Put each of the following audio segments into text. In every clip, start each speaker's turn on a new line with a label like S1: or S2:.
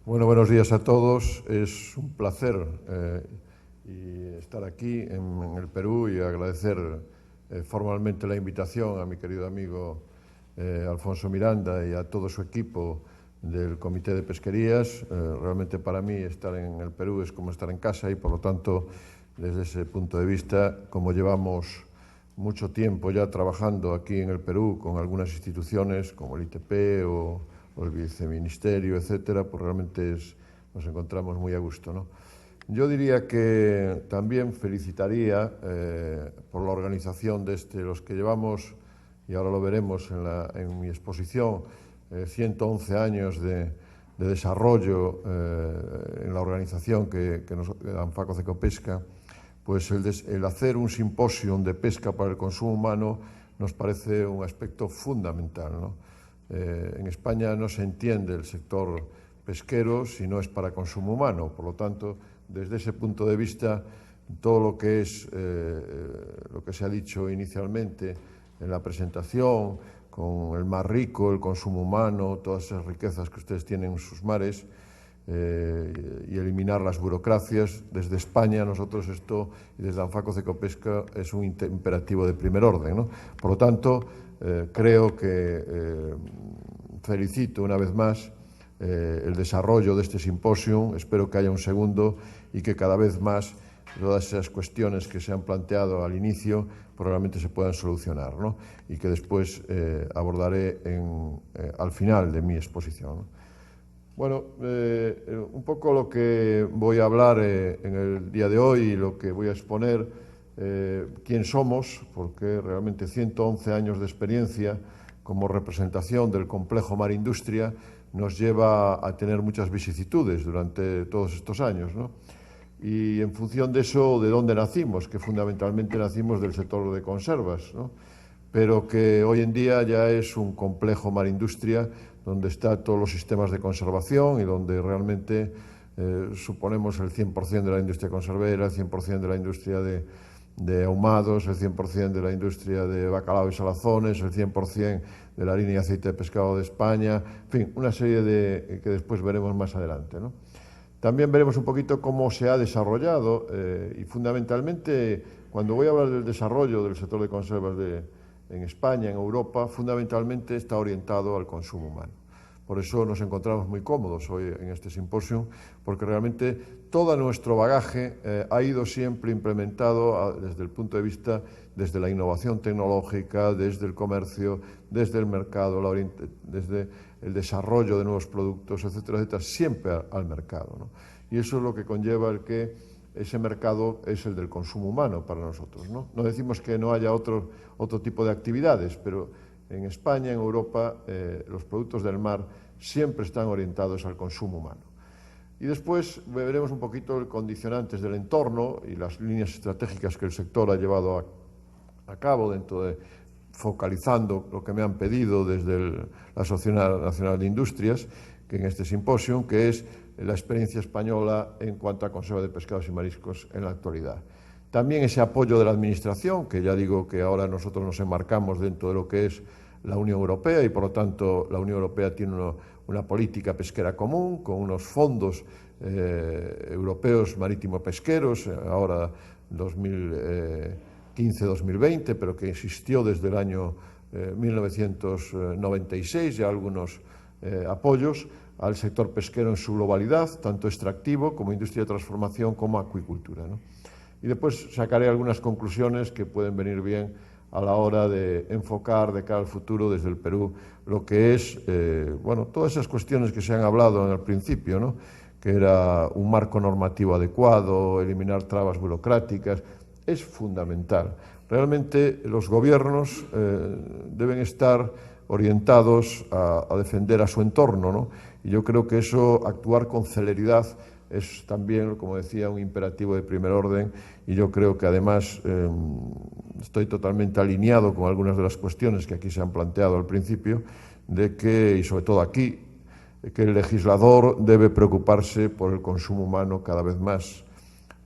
S1: Bueno, buenos días a todos. Es un placer estar aquí en el Perú y agradecer formalmente la invitación a mi querido amigo Alfonso Miranda y a todo su equipo del Comité de Pesquerías. Realmente para mí estar en el Perú es como estar en casa y por lo tanto, desde ese punto de vista, como llevamos mucho tiempo ya trabajando aquí en el Perú con algunas instituciones como el ITP o el viceministerio, etcétera, pues realmente nos encontramos muy a gusto, ¿no? Yo diría que también felicitaría por la organización de los que llevamos, y ahora lo veremos en mi exposición, 111 años de desarrollo en la organización que ANFACO Cecopesca. Pues el hacer un simposio de pesca para el consumo humano nos parece un aspecto fundamental, ¿no? En España no se entiende el sector pesquero si no es para consumo humano. Por lo tanto, desde ese punto de vista, todo lo que es lo que se ha dicho inicialmente en la presentación, con el mar rico, el consumo humano, todas esas riquezas que ustedes tienen en sus mares, y eliminar las burocracias. Desde España nosotros esto, y desde ANFACO Cecopesca, es un imperativo de primer orden, ¿no? Por lo tanto, creo que felicito una vez más el desarrollo de este simposio. Espero que haya un segundo y que cada vez más todas esas cuestiones que se han planteado al inicio probablemente se puedan solucionar, ¿no? Y que después abordaré al final de mi exposición, ¿no? Bueno, un poco lo que voy a hablar en el día de hoy y lo que voy a exponer, quién somos, porque realmente 111 años de experiencia como representación del complejo Mar Industria nos lleva a tener muchas vicisitudes durante todos estos años, ¿no? Y en función de eso, ¿de dónde nacimos? Que fundamentalmente nacimos del sector de conservas, ¿no? Pero que hoy en día ya es un complejo Mar Industria donde están todos los sistemas de conservación y donde realmente suponemos el 100% de la industria conservera, el 100% de la industria de ahumados, el 100% de la industria de bacalao y salazones, el 100% de la línea de aceite de pescado de España, en fin, una serie que después veremos más adelante, ¿no? También veremos un poquito cómo se ha desarrollado y fundamentalmente, cuando voy a hablar del desarrollo del sector de conservas en España, en Europa, fundamentalmente está orientado al consumo humano. Por eso nos encontramos muy cómodos hoy en este simposio, porque realmente todo nuestro bagaje ha ido siempre implementado desde el punto de vista, desde la innovación tecnológica, desde el comercio, desde el mercado, desde el desarrollo de nuevos productos, etcétera, etcétera, siempre al mercado, ¿no? Y eso es lo que conlleva el que ese mercado es el del consumo humano para nosotros, ¿no? No decimos que no haya otro tipo de actividades, pero en España, en Europa, los productos del mar siempre están orientados al consumo humano. Y después veremos un poquito los condicionantes del entorno y las líneas estratégicas que el sector ha llevado a cabo focalizando lo que me han pedido desde la Sociedad Nacional de Industrias, que en este simposio, que es la experiencia española en cuanto a conserva de pescados y mariscos en la actualidad. También ese apoyo de la Administración, que ya digo que ahora nosotros nos enmarcamos dentro de lo que es la Unión Europea y por lo tanto la Unión Europea tiene una política pesquera común con unos fondos europeos marítimo-pesqueros, ahora 2015-2020, pero que existió desde el año 1996, ya algunos apoyos al sector pesquero en su globalidad, tanto extractivo como industria de transformación como acuicultura, ¿no? Y después sacaré algunas conclusiones que pueden venir bien a la hora de enfocar de cara al futuro desde el Perú lo que es, bueno, todas esas cuestiones que se han hablado en el principio, ¿no? Que era un marco normativo adecuado, eliminar trabas burocráticas, es fundamental. Realmente los gobiernos deben estar orientados a defender a su entorno, ¿no? Y yo creo que eso, actuar con celeridad, es también, como decía, un imperativo de primer orden y yo creo que además estoy totalmente alineado con algunas de las cuestiones que aquí se han planteado al principio, de que, y sobre todo aquí, que el legislador debe preocuparse por el consumo humano cada vez más.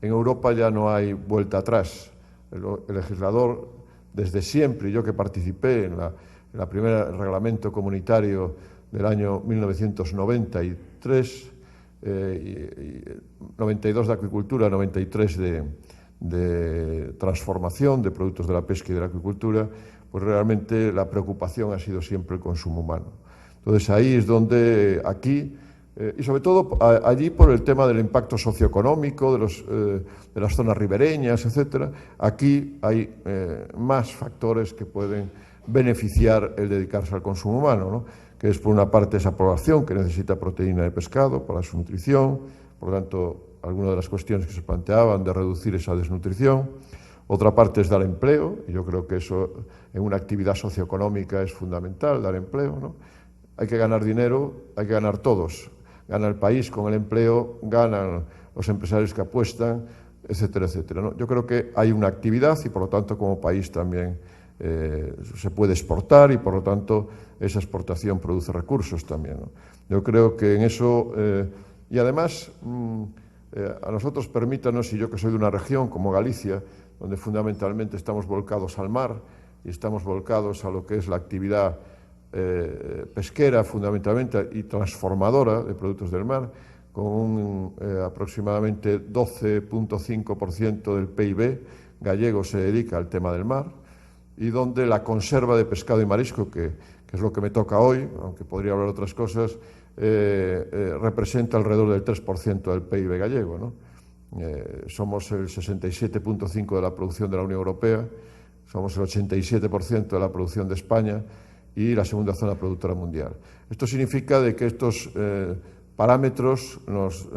S1: En Europa ya no hay vuelta atrás. El legislador, desde siempre, y yo que participé en la primera reglamento comunitario del año 1993, 92 de acuicultura, 93 de transformación de productos de la pesca y de la acuicultura, pues realmente la preocupación ha sido siempre el consumo humano. Entonces ahí es donde aquí, y sobre todo allí por el tema del impacto socioeconómico de las zonas ribereñas, etcétera, aquí hay más factores que pueden beneficiar el dedicarse al consumo humano, ¿no? Que es por una parte esa población que necesita proteína de pescado para su nutrición, por lo tanto, algunas de las cuestiones que se planteaban de reducir esa desnutrición. Otra parte es dar empleo, y yo creo que eso en una actividad socioeconómica es fundamental, dar empleo, ¿no? Hay que ganar dinero, hay que ganar todos. Gana el país con el empleo, ganan los empresarios que apuestan, etcétera, etcétera, ¿no? Yo creo que hay una actividad y, por lo tanto, como país también se puede exportar y, por lo tanto, esa exportación produce recursos también, ¿no? Yo creo que en eso, y además, a nosotros permítanos, y yo que soy de una región como Galicia, donde fundamentalmente estamos volcados al mar y estamos volcados a lo que es la actividad pesquera fundamentalmente y transformadora de productos del mar, con un aproximadamente 12,5% del PIB gallego se dedica al tema del mar, y donde la conserva de pescado y marisco, que es lo que me toca hoy, aunque podría hablar de otras cosas, representa alrededor del 3% del PIB gallego, ¿no? Somos el 67,5% de la producción de la Unión Europea, somos el 87% de la producción de España y la segunda zona productora mundial. Esto significa de que estos parámetros nos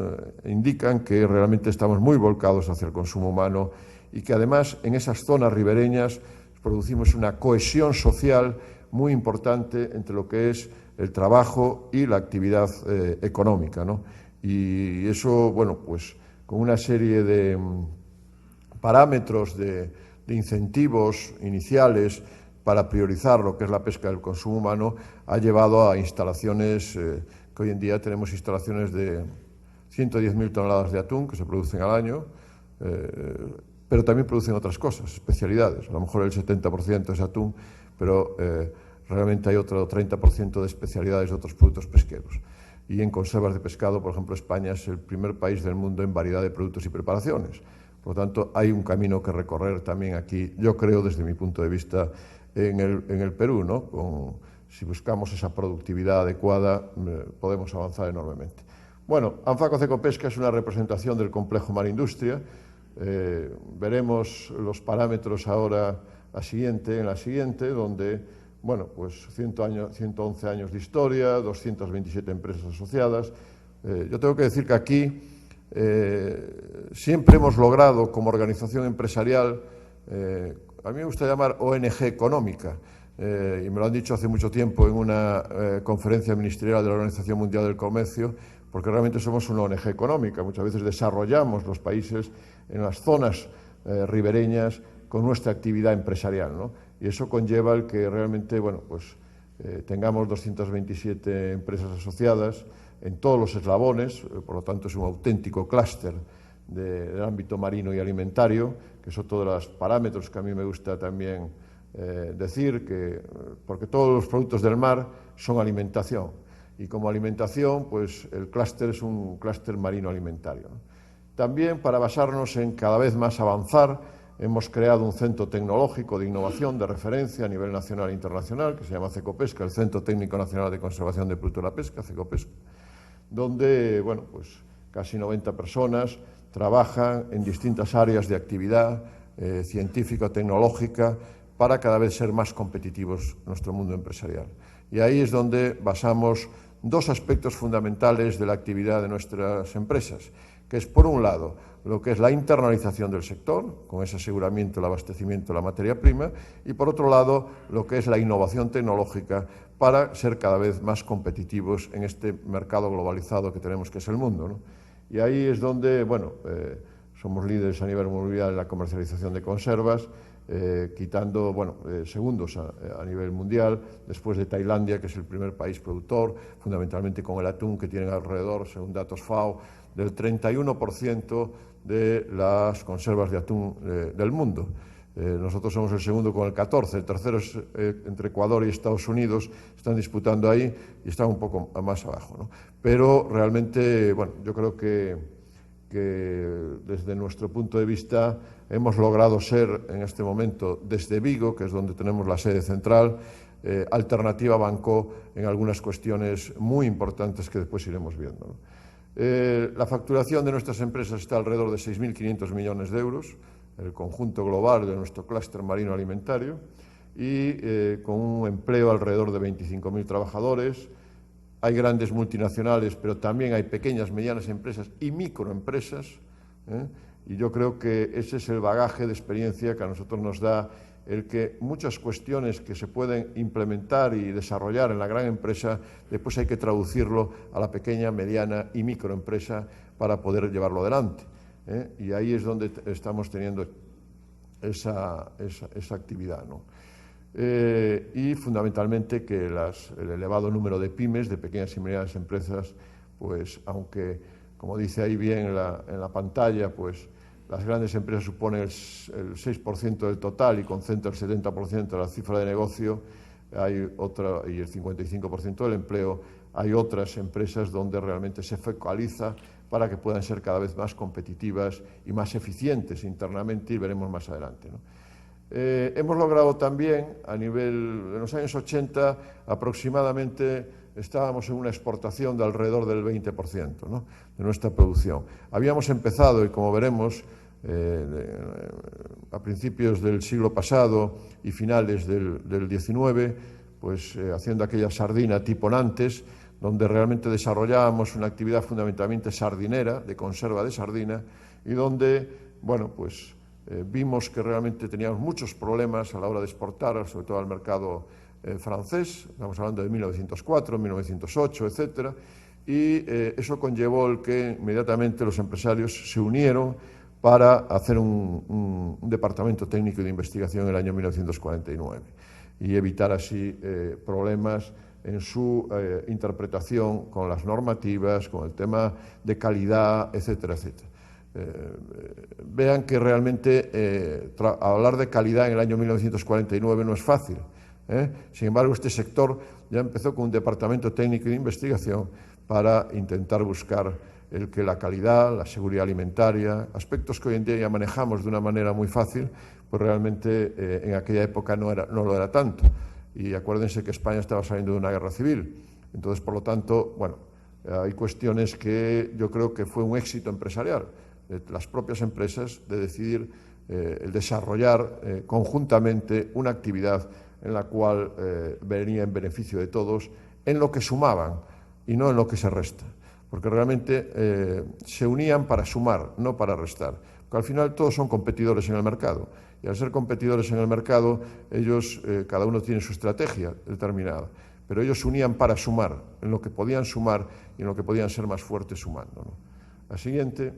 S1: indican que realmente estamos muy volcados hacia el consumo humano y que además en esas zonas ribereñas producimos una cohesión social muy importante entre lo que es el trabajo y la actividad económica, ¿no? Y eso, bueno, pues con una serie de parámetros de incentivos iniciales para priorizar lo que es la pesca del consumo humano, ha llevado a instalaciones, que hoy en día tenemos instalaciones de 110.000 toneladas de atún que se producen al año, pero también producen otras cosas, especialidades. A lo mejor el 70% es atún, pero realmente hay otro 30% de especialidades de otros productos pesqueros. Y en conservas de pescado, por ejemplo, España es el primer país del mundo en variedad de productos y preparaciones. Por lo tanto, hay un camino que recorrer también aquí, yo creo, desde mi punto de vista, en el Perú, ¿no? Si buscamos esa productividad adecuada, podemos avanzar enormemente. Bueno, Anfaco Cecopesca es una representación del complejo Mar Industria. Veremos los parámetros ahora en la siguiente, donde, bueno, pues 111 años de historia, 227 empresas asociadas. Yo tengo que decir que aquí siempre hemos logrado, como organización empresarial, a mí me gusta llamar ONG económica, y me lo han dicho hace mucho tiempo en una conferencia ministerial de la Organización Mundial del Comercio, porque realmente somos una ONG económica. Muchas veces desarrollamos los países en las zonas ribereñas con nuestra actividad empresarial, ¿no? Y eso conlleva el que realmente, bueno, pues tengamos 227 empresas asociadas en todos los eslabones, por lo tanto es un auténtico clúster del ámbito marino y alimentario, que son todos los parámetros que a mí me gusta también decir, porque todos los productos del mar son alimentación, y como alimentación, pues el clúster es un clúster marino alimentario, ¿no? También, para basarnos en cada vez más avanzar, hemos creado un centro tecnológico de innovación de referencia a nivel nacional e internacional, que se llama Cecopesca, el Centro Técnico Nacional de Conservación de Productos de la Pesca, Cecopesca, donde, bueno, pues casi 90 personas trabajan en distintas áreas de actividad científico-tecnológica para cada vez ser más competitivos en nuestro mundo empresarial. Y ahí es donde basamos dos aspectos fundamentales de la actividad de nuestras empresas, que es, por un lado, lo que es la internalización del sector, con ese aseguramiento, el abastecimiento de la materia prima, y, por otro lado, lo que es la innovación tecnológica para ser cada vez más competitivos en este mercado globalizado que tenemos, que es el mundo, ¿no? Y ahí es donde, bueno, somos líderes a nivel mundial en la comercialización de conservas, quitando, bueno, segundos a nivel mundial, después de Tailandia, que es el primer país productor, fundamentalmente con el atún, que tienen alrededor, según datos FAO, del 31% de las conservas de atún del mundo. Nosotros somos el segundo con el 14, el tercero es entre Ecuador y Estados Unidos, están disputando ahí y están un poco más abajo, ¿no? Pero realmente, bueno, yo creo que desde nuestro punto de vista hemos logrado ser en este momento desde Vigo, que es donde tenemos la sede central, alternativa banco en algunas cuestiones muy importantes que después iremos viendo, ¿no? La facturación de nuestras empresas está alrededor de 6.500 millones de euros, el conjunto global de nuestro clúster marino alimentario, y con un empleo alrededor de 25.000 trabajadores. Hay grandes multinacionales, pero también hay pequeñas, medianas empresas y microempresas, y yo creo que ese es el bagaje de experiencia que a nosotros nos da el que muchas cuestiones que se pueden implementar y desarrollar en la gran empresa, después hay que traducirlo a la pequeña, mediana y microempresa para poder llevarlo adelante. Y ahí es donde estamos teniendo esa actividad, ¿no? Y fundamentalmente que el elevado número de pymes, de pequeñas y medianas empresas, pues aunque, como dice ahí bien en la pantalla, pues las grandes empresas suponen el 6% del total y concentran el 70% de la cifra de negocio, hay otra, y el 55% del empleo, hay otras empresas donde realmente se focaliza para que puedan ser cada vez más competitivas y más eficientes internamente, y veremos más adelante, ¿no? Hemos logrado también, en los años 80 aproximadamente estábamos en una exportación de alrededor del 20%, ¿no?, de nuestra producción. Habíamos empezado, y como veremos, a principios del siglo pasado y finales del 19, pues haciendo aquella sardina tipo Nantes, donde realmente desarrollábamos una actividad fundamentalmente sardinera, de conserva de sardina, y donde, bueno, pues vimos que realmente teníamos muchos problemas a la hora de exportar, sobre todo al mercado francés, estamos hablando de 1904, 1908, etcétera, y eso conllevó el que inmediatamente los empresarios se unieron para hacer un departamento técnico de investigación en el año 1949 y evitar así problemas en su interpretación con las normativas, con el tema de calidad, etcétera, etcétera. Vean que realmente hablar de calidad en el año 1949 no es fácil, Sin embargo, este sector ya empezó con un departamento técnico de investigación para intentar buscar el que la calidad, la seguridad alimentaria, aspectos que hoy en día ya manejamos de una manera muy fácil, pues realmente en aquella época no lo era tanto. Y acuérdense que España estaba saliendo de una guerra civil. Entonces, por lo tanto, bueno, hay cuestiones que yo creo que fue un éxito empresarial de las propias empresas de decidir el desarrollar conjuntamente una actividad en la cual venía en beneficio de todos, en lo que sumaban y no en lo que se resta. Porque realmente se unían para sumar, no para restar. Porque al final todos son competidores en el mercado. Y al ser competidores en el mercado, ellos, cada uno tiene su estrategia determinada. Pero ellos se unían para sumar, en lo que podían sumar y en lo que podían ser más fuertes sumando, ¿no? La siguiente.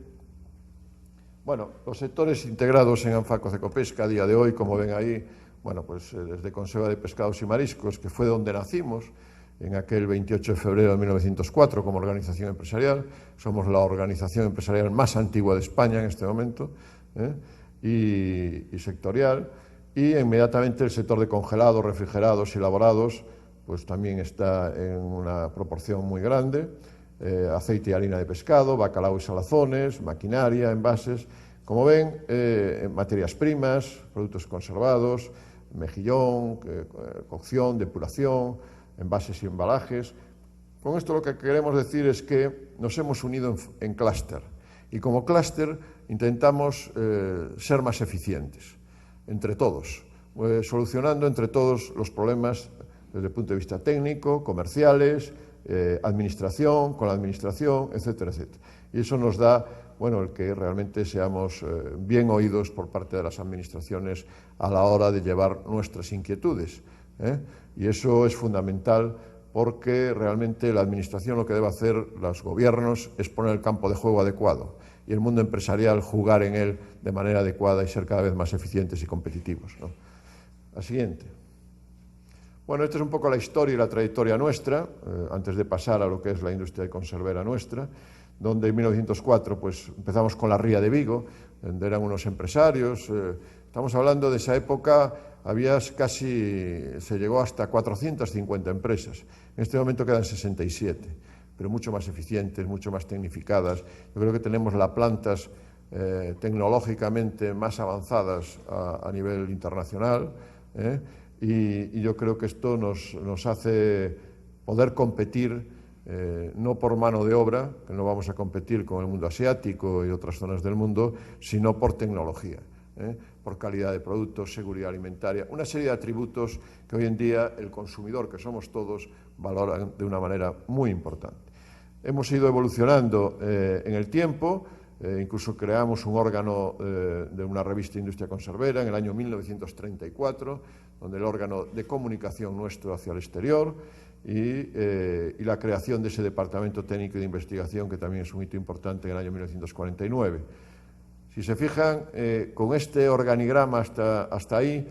S1: Bueno, los sectores integrados en Anfaco Cecopesca a día de hoy, como ven ahí, bueno, pues desde Conserva de Pescados y Mariscos, que fue donde nacimos, en aquel 28 de febrero de 1904 como organización empresarial. Somos la organización empresarial más antigua de España en este momento, y sectorial. Y inmediatamente el sector de congelados, refrigerados y elaborados, pues también está en una proporción muy grande. Aceite y harina de pescado, bacalao y salazones, maquinaria, envases. Como ven, materias primas, productos conservados, mejillón, cocción, depuración, envases y embalajes. Con esto lo que queremos decir es que nos hemos unido en clúster y como clúster intentamos ser más eficientes entre todos, solucionando entre todos los problemas desde el punto de vista técnico, comerciales, administración, con la administración, etcétera, etcétera. Y eso nos da, bueno, el que realmente seamos bien oídos por parte de las administraciones a la hora de llevar nuestras inquietudes, Y eso es fundamental porque realmente la administración lo que debe hacer, los gobiernos, es poner el campo de juego adecuado y el mundo empresarial jugar en él de manera adecuada y ser cada vez más eficientes y competitivos, ¿no? La siguiente. Bueno, esta es un poco la historia y la trayectoria nuestra, antes de pasar a lo que es la industria de conservera nuestra, donde en 1904 pues, empezamos con la ría de Vigo, donde eran unos empresarios Estamos hablando de esa época, se llegó hasta 450 empresas. En este momento quedan 67, pero mucho más eficientes, mucho más tecnificadas. Yo creo que tenemos las plantas tecnológicamente más avanzadas a nivel internacional, y yo creo que esto nos hace poder competir no por mano de obra, que no vamos a competir con el mundo asiático y otras zonas del mundo, sino por tecnología, por calidad de productos, seguridad alimentaria, una serie de atributos que hoy en día el consumidor, que somos todos, valoran de una manera muy importante. Hemos ido evolucionando en el tiempo, incluso creamos un órgano de una revista Industria Conservera en el año 1934, donde el órgano de comunicación nuestro hacia el exterior, y la creación de ese Departamento Técnico de Investigación, que también es un hito importante, en el año 1949. Si se fijan, con este organigrama hasta ahí,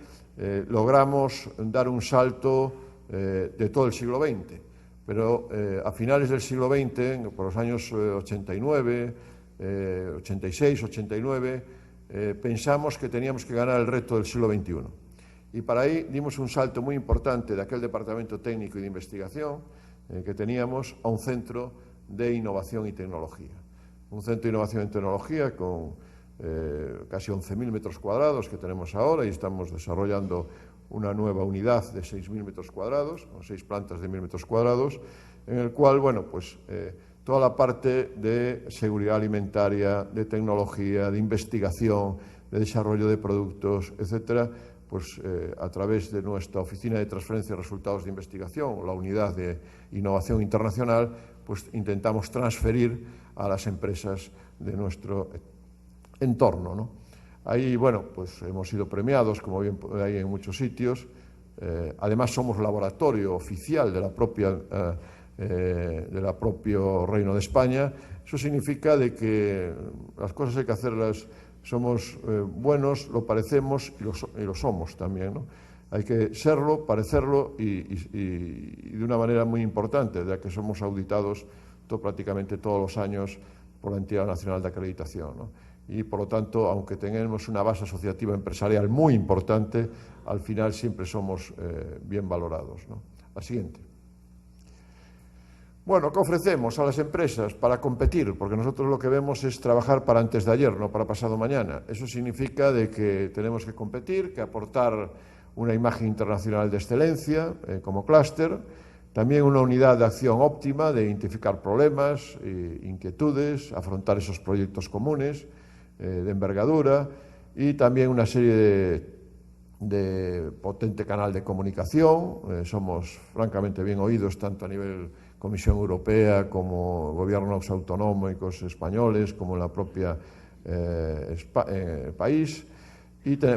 S1: logramos dar un salto de todo el siglo XX, pero a finales del siglo XX, por los años 89, 86, 89, pensamos que teníamos que ganar el reto del siglo XXI. Y para ahí dimos un salto muy importante de aquel Departamento Técnico y de Investigación que teníamos a un centro de innovación y tecnología. Un centro de innovación y tecnología con casi 11.000 metros cuadrados que tenemos ahora, y estamos desarrollando una nueva unidad de 6.000 metros cuadrados, con 6 plantas de 1.000 metros cuadrados, en el cual, bueno, pues toda la parte de seguridad alimentaria, de tecnología, de investigación, de desarrollo de productos, etcétera, pues a través de nuestra Oficina de Transferencia de Resultados de Investigación, o la Unidad de Innovación Internacional, pues intentamos transferir a las empresas de nuestro entorno, ¿no? Ahí, bueno, pues hemos sido premiados, como bien hay en muchos sitios. Además, somos laboratorio oficial de la propio Reino de España. Eso significa de que las cosas hay que hacerlas. Somos buenos, lo parecemos y lo somos también, ¿no? Hay que serlo, parecerlo y de una manera muy importante, ya que somos auditados prácticamente todos los años por la Entidad Nacional de Acreditación, ¿no? Y por lo tanto, aunque tengamos una base asociativa empresarial muy importante, al final siempre somos bien valorados, ¿no? La siguiente. Bueno, ¿qué ofrecemos a las empresas para competir? Porque nosotros lo que vemos es trabajar para antes de ayer, no para pasado mañana. Eso significa de que tenemos que competir, que aportar una imagen internacional de excelencia como clúster, también una unidad de acción óptima de identificar problemas, inquietudes, afrontar esos proyectos comunes de envergadura, y también una serie de potente canal de comunicación. Somos francamente bien oídos tanto a nivel Comisión Europea como gobiernos autonómicos españoles, como en la propia país.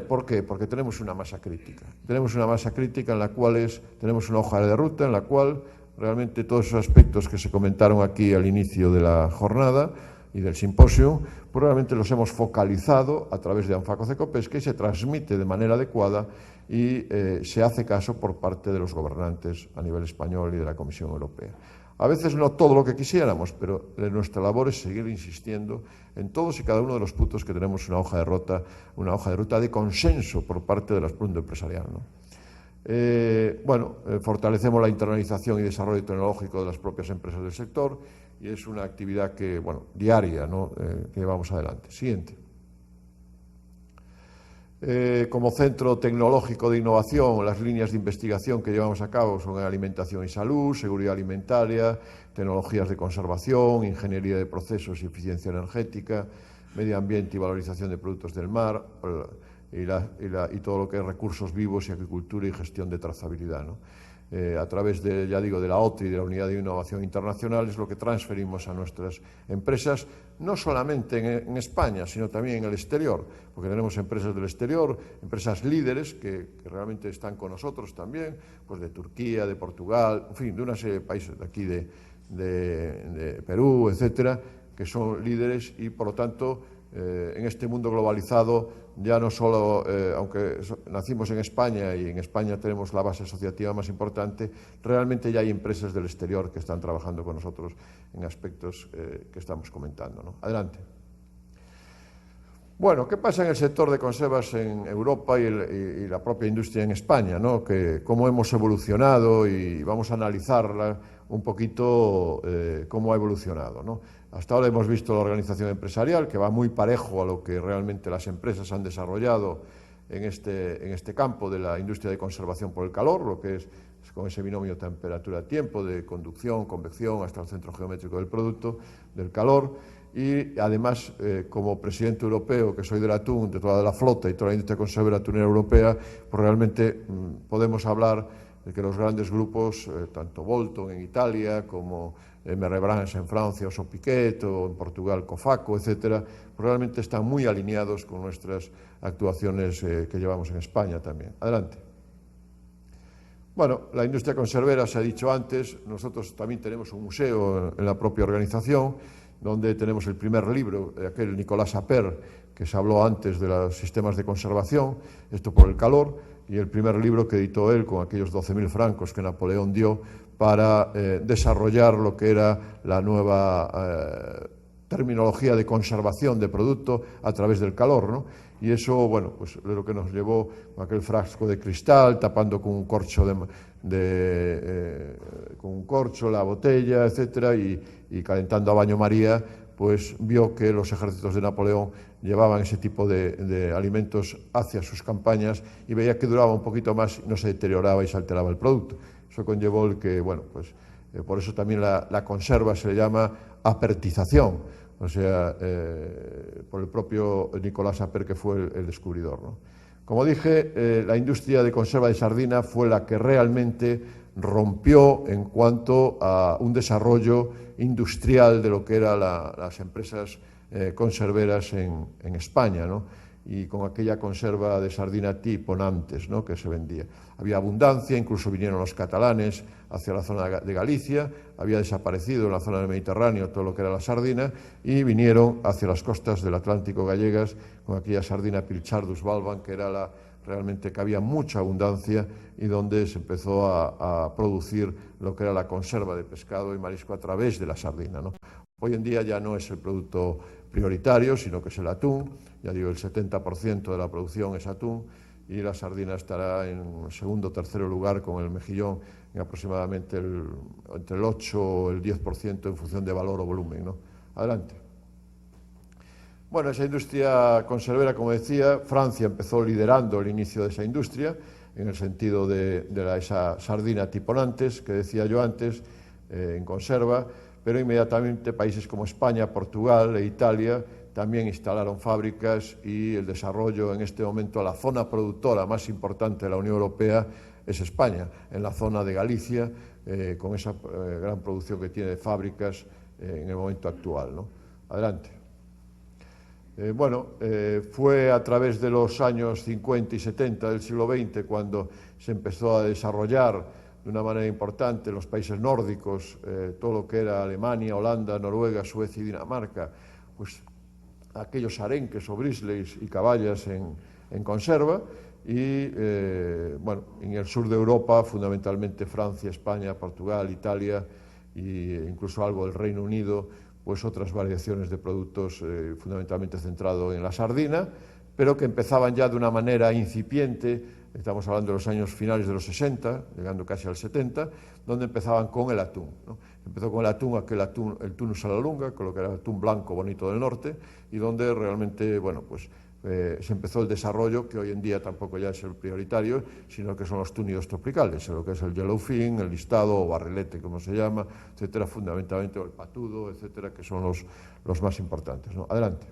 S1: ¿Por qué? Porque tenemos una masa crítica. Tenemos una masa crítica en la cual tenemos una hoja de ruta en la cual realmente todos esos aspectos que se comentaron aquí al inicio de la jornada y del simposio, pues realmente los hemos focalizado a través de Anfaco Cecopesca y se transmite de manera adecuada y se hace caso por parte de los gobernantes a nivel español y de la Comisión Europea. A veces no todo lo que quisiéramos, pero nuestra labor es seguir insistiendo en todos y cada uno de los puntos que tenemos una hoja de ruta de consenso por parte del mundo empresarial, ¿no? Fortalecemos la internalización y desarrollo tecnológico de las propias empresas del sector, y es una actividad que, bueno, diaria, ¿no? Que llevamos adelante. Siguiente. Como centro tecnológico de innovación, las líneas de investigación que llevamos a cabo son alimentación y salud, seguridad alimentaria, tecnologías de conservación, ingeniería de procesos y eficiencia energética, medio ambiente y valorización de productos del mar, y todo lo que es recursos vivos y agricultura y gestión de trazabilidad, ¿no? A través de, ya digo, de la OTI, de la Unidad de Innovación Internacional, es lo que transferimos a nuestras empresas, no solamente en España, sino también en el exterior, porque tenemos empresas del exterior, empresas líderes que realmente están con nosotros también, pues de Turquía, de Portugal, en fin, de una serie de países de aquí, de Perú, etcétera, que son líderes y, por lo tanto, en este mundo globalizado, ya no solo, aunque nacimos en España y en España tenemos la base asociativa más importante, realmente ya hay empresas del exterior que están trabajando con nosotros en aspectos que estamos comentando, ¿no? Adelante. Bueno, ¿qué pasa en el sector de conservas en Europa y la propia industria en España, ¿no? Cómo hemos evolucionado y vamos a analizarla un poquito cómo ha evolucionado, ¿no? Hasta ahora hemos visto la organización empresarial, que va muy parejo a lo que realmente las empresas han desarrollado en este campo de la industria de conservación por el calor, lo que es con ese binomio temperatura-tiempo, de conducción, convección, hasta el centro geométrico del producto, del calor. Y además, como presidente europeo, que soy del atún, de toda la flota y toda la industria conservera atunera europea, pues realmente podemos hablar de que los grandes grupos, tanto Bolton en Italia, como MR Brands en Francia, o Sopiquet, o en Portugal Cofaco, etcétera, pues realmente están muy alineados con nuestras actuaciones que llevamos en España también. Adelante. Bueno, la industria conservera, se ha dicho antes, nosotros también tenemos un museo en la propia organización, donde tenemos el primer libro, aquel Nicolas Appert, que se habló antes de los sistemas de conservación, esto por el calor, y el primer libro que editó él con aquellos 12.000 francos que Napoleón dio para desarrollar lo que era la nueva terminología de conservación de producto a través del calor, ¿no? Y eso, bueno, pues es lo que nos llevó a aquel frasco de cristal, tapando con un corcho con un corcho la botella, etcétera, y calentando a baño María, pues vio que los ejércitos de Napoleón llevaban ese tipo de alimentos hacia sus campañas y veía que duraba un poquito más y no se deterioraba y se alteraba el producto. Eso conllevó el que, bueno, pues por eso también la conserva se le llama apertización, o sea, por el propio Nicolas Appert, que fue el descubridor, ¿no? Como dije, la industria de conserva de sardina fue la que realmente rompió en cuanto a un desarrollo industrial de lo que eran las empresas conserveras en España, ¿no? Y con aquella conserva de sardina tipo Nantes, ¿no? Que se vendía. Había abundancia, incluso vinieron los catalanes hacia la zona de Galicia, había desaparecido en la zona del Mediterráneo todo lo que era la sardina y vinieron hacia las costas del Atlántico gallegas con aquella sardina Pilchardus valvan, que era realmente que había mucha abundancia y donde se empezó a producir lo que era la conserva de pescado y marisco a través de la sardina, ¿no? Hoy en día ya no es el producto prioritario, sino que es el atún. Ya digo, el 70% de la producción es atún y la sardina estará en segundo o tercer lugar con el mejillón en aproximadamente entre el 8 o el 10% en función de valor o volumen, ¿no? Adelante. Bueno, esa industria conservera, como decía, Francia empezó liderando el inicio de esa industria en el sentido de esa sardina tipo Nantes, que decía yo antes, en conserva, pero inmediatamente países como España, Portugal e Italia también instalaron fábricas y el desarrollo en este momento, la zona productora más importante de la Unión Europea es España, en la zona de Galicia, con esa gran producción que tiene de fábricas en el momento actual, ¿no? Adelante. Fue a través de los años 50 y 70 del siglo XX cuando se empezó a desarrollar de una manera importante en los países nórdicos, todo lo que era Alemania, Holanda, Noruega, Suecia y Dinamarca, pues aquellos arenques o brisleys y caballas en conserva y, en el sur de Europa, fundamentalmente Francia, España, Portugal, Italia e incluso algo del Reino Unido, pues otras variaciones de productos fundamentalmente centrado en la sardina, pero que empezaban ya de una manera incipiente. Estamos hablando de los años finales de los 60, llegando casi al 70, donde empezaban con el atún, ¿no? Empezó con el atún, el tunus a la lunga, con lo que era el atún blanco bonito del norte, y donde realmente, se empezó el desarrollo, que hoy en día tampoco ya es el prioritario, sino que son los túnidos tropicales, lo que es el yellowfin, el listado o barrilete, como se llama, etcétera, fundamentalmente el patudo, etcétera, que son los más importantes, ¿no? Adelante.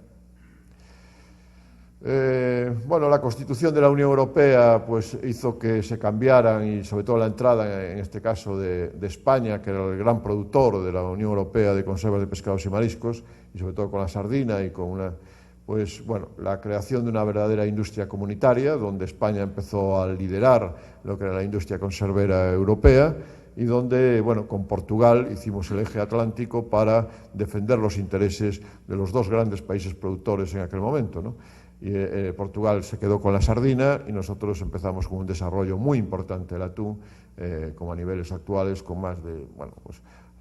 S1: La Constitución de la Unión Europea pues hizo que se cambiaran, y sobre todo la entrada, en este caso de España, que era el gran productor de la Unión Europea de conservas de pescados y mariscos, y sobre todo con la sardina y con la creación de una verdadera industria comunitaria, donde España empezó a liderar lo que era la industria conservera europea, y donde, con Portugal hicimos el eje atlántico para defender los intereses de los dos grandes países productores en aquel momento, ¿no? Y Portugal se quedó con la sardina y nosotros empezamos con un desarrollo muy importante del atún, como a niveles actuales, con más de,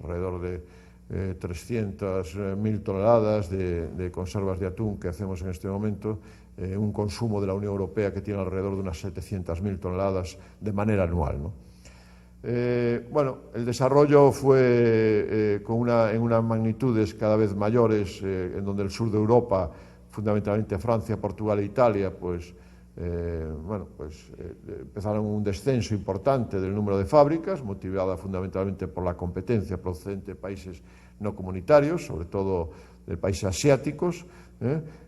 S1: alrededor de 300.000 toneladas de conservas de atún que hacemos en este momento, un consumo de la Unión Europea que tiene alrededor de unas 700.000 toneladas de manera anual, ¿no? Bueno, el desarrollo fue en unas magnitudes cada vez mayores, en donde el sur de Europa, fundamentalmente Francia, Portugal e Italia, pues empezaron un descenso importante del número de fábricas, motivada fundamentalmente por la competencia procedente de países no comunitarios, sobre todo de países asiáticos,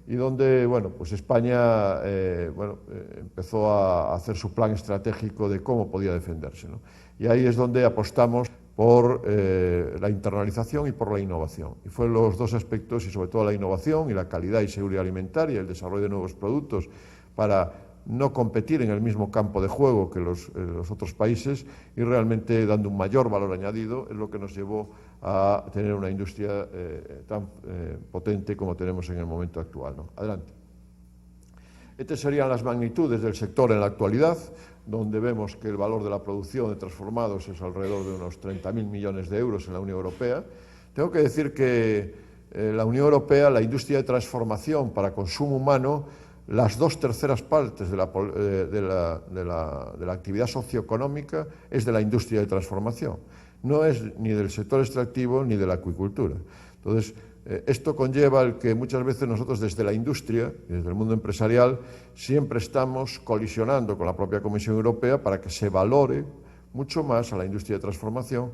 S1: y donde pues España empezó a hacer su plan estratégico de cómo podía defenderse, ¿no? Y ahí es donde apostamos por la internalización y por la innovación. Y fueron los dos aspectos, y sobre todo la innovación y la calidad y seguridad alimentaria, el desarrollo de nuevos productos para no competir en el mismo campo de juego que los otros países y realmente dando un mayor valor añadido, es lo que nos llevó a tener una industria tan potente como tenemos en el momento actual, ¿no? Adelante. Estas serían las magnitudes del sector en la actualidad, donde vemos que el valor de la producción de transformados es alrededor de unos 30.000 millones de euros en la Unión Europea. Tengo que decir que la Unión Europea, la industria de transformación para consumo humano, las 2/3 partes de la actividad socioeconómica es de la industria de transformación. No es ni del sector extractivo ni de la acuicultura. Entonces, esto conlleva el que muchas veces nosotros desde la industria y desde el mundo empresarial siempre estamos colisionando con la propia Comisión Europea para que se valore mucho más a la industria de transformación,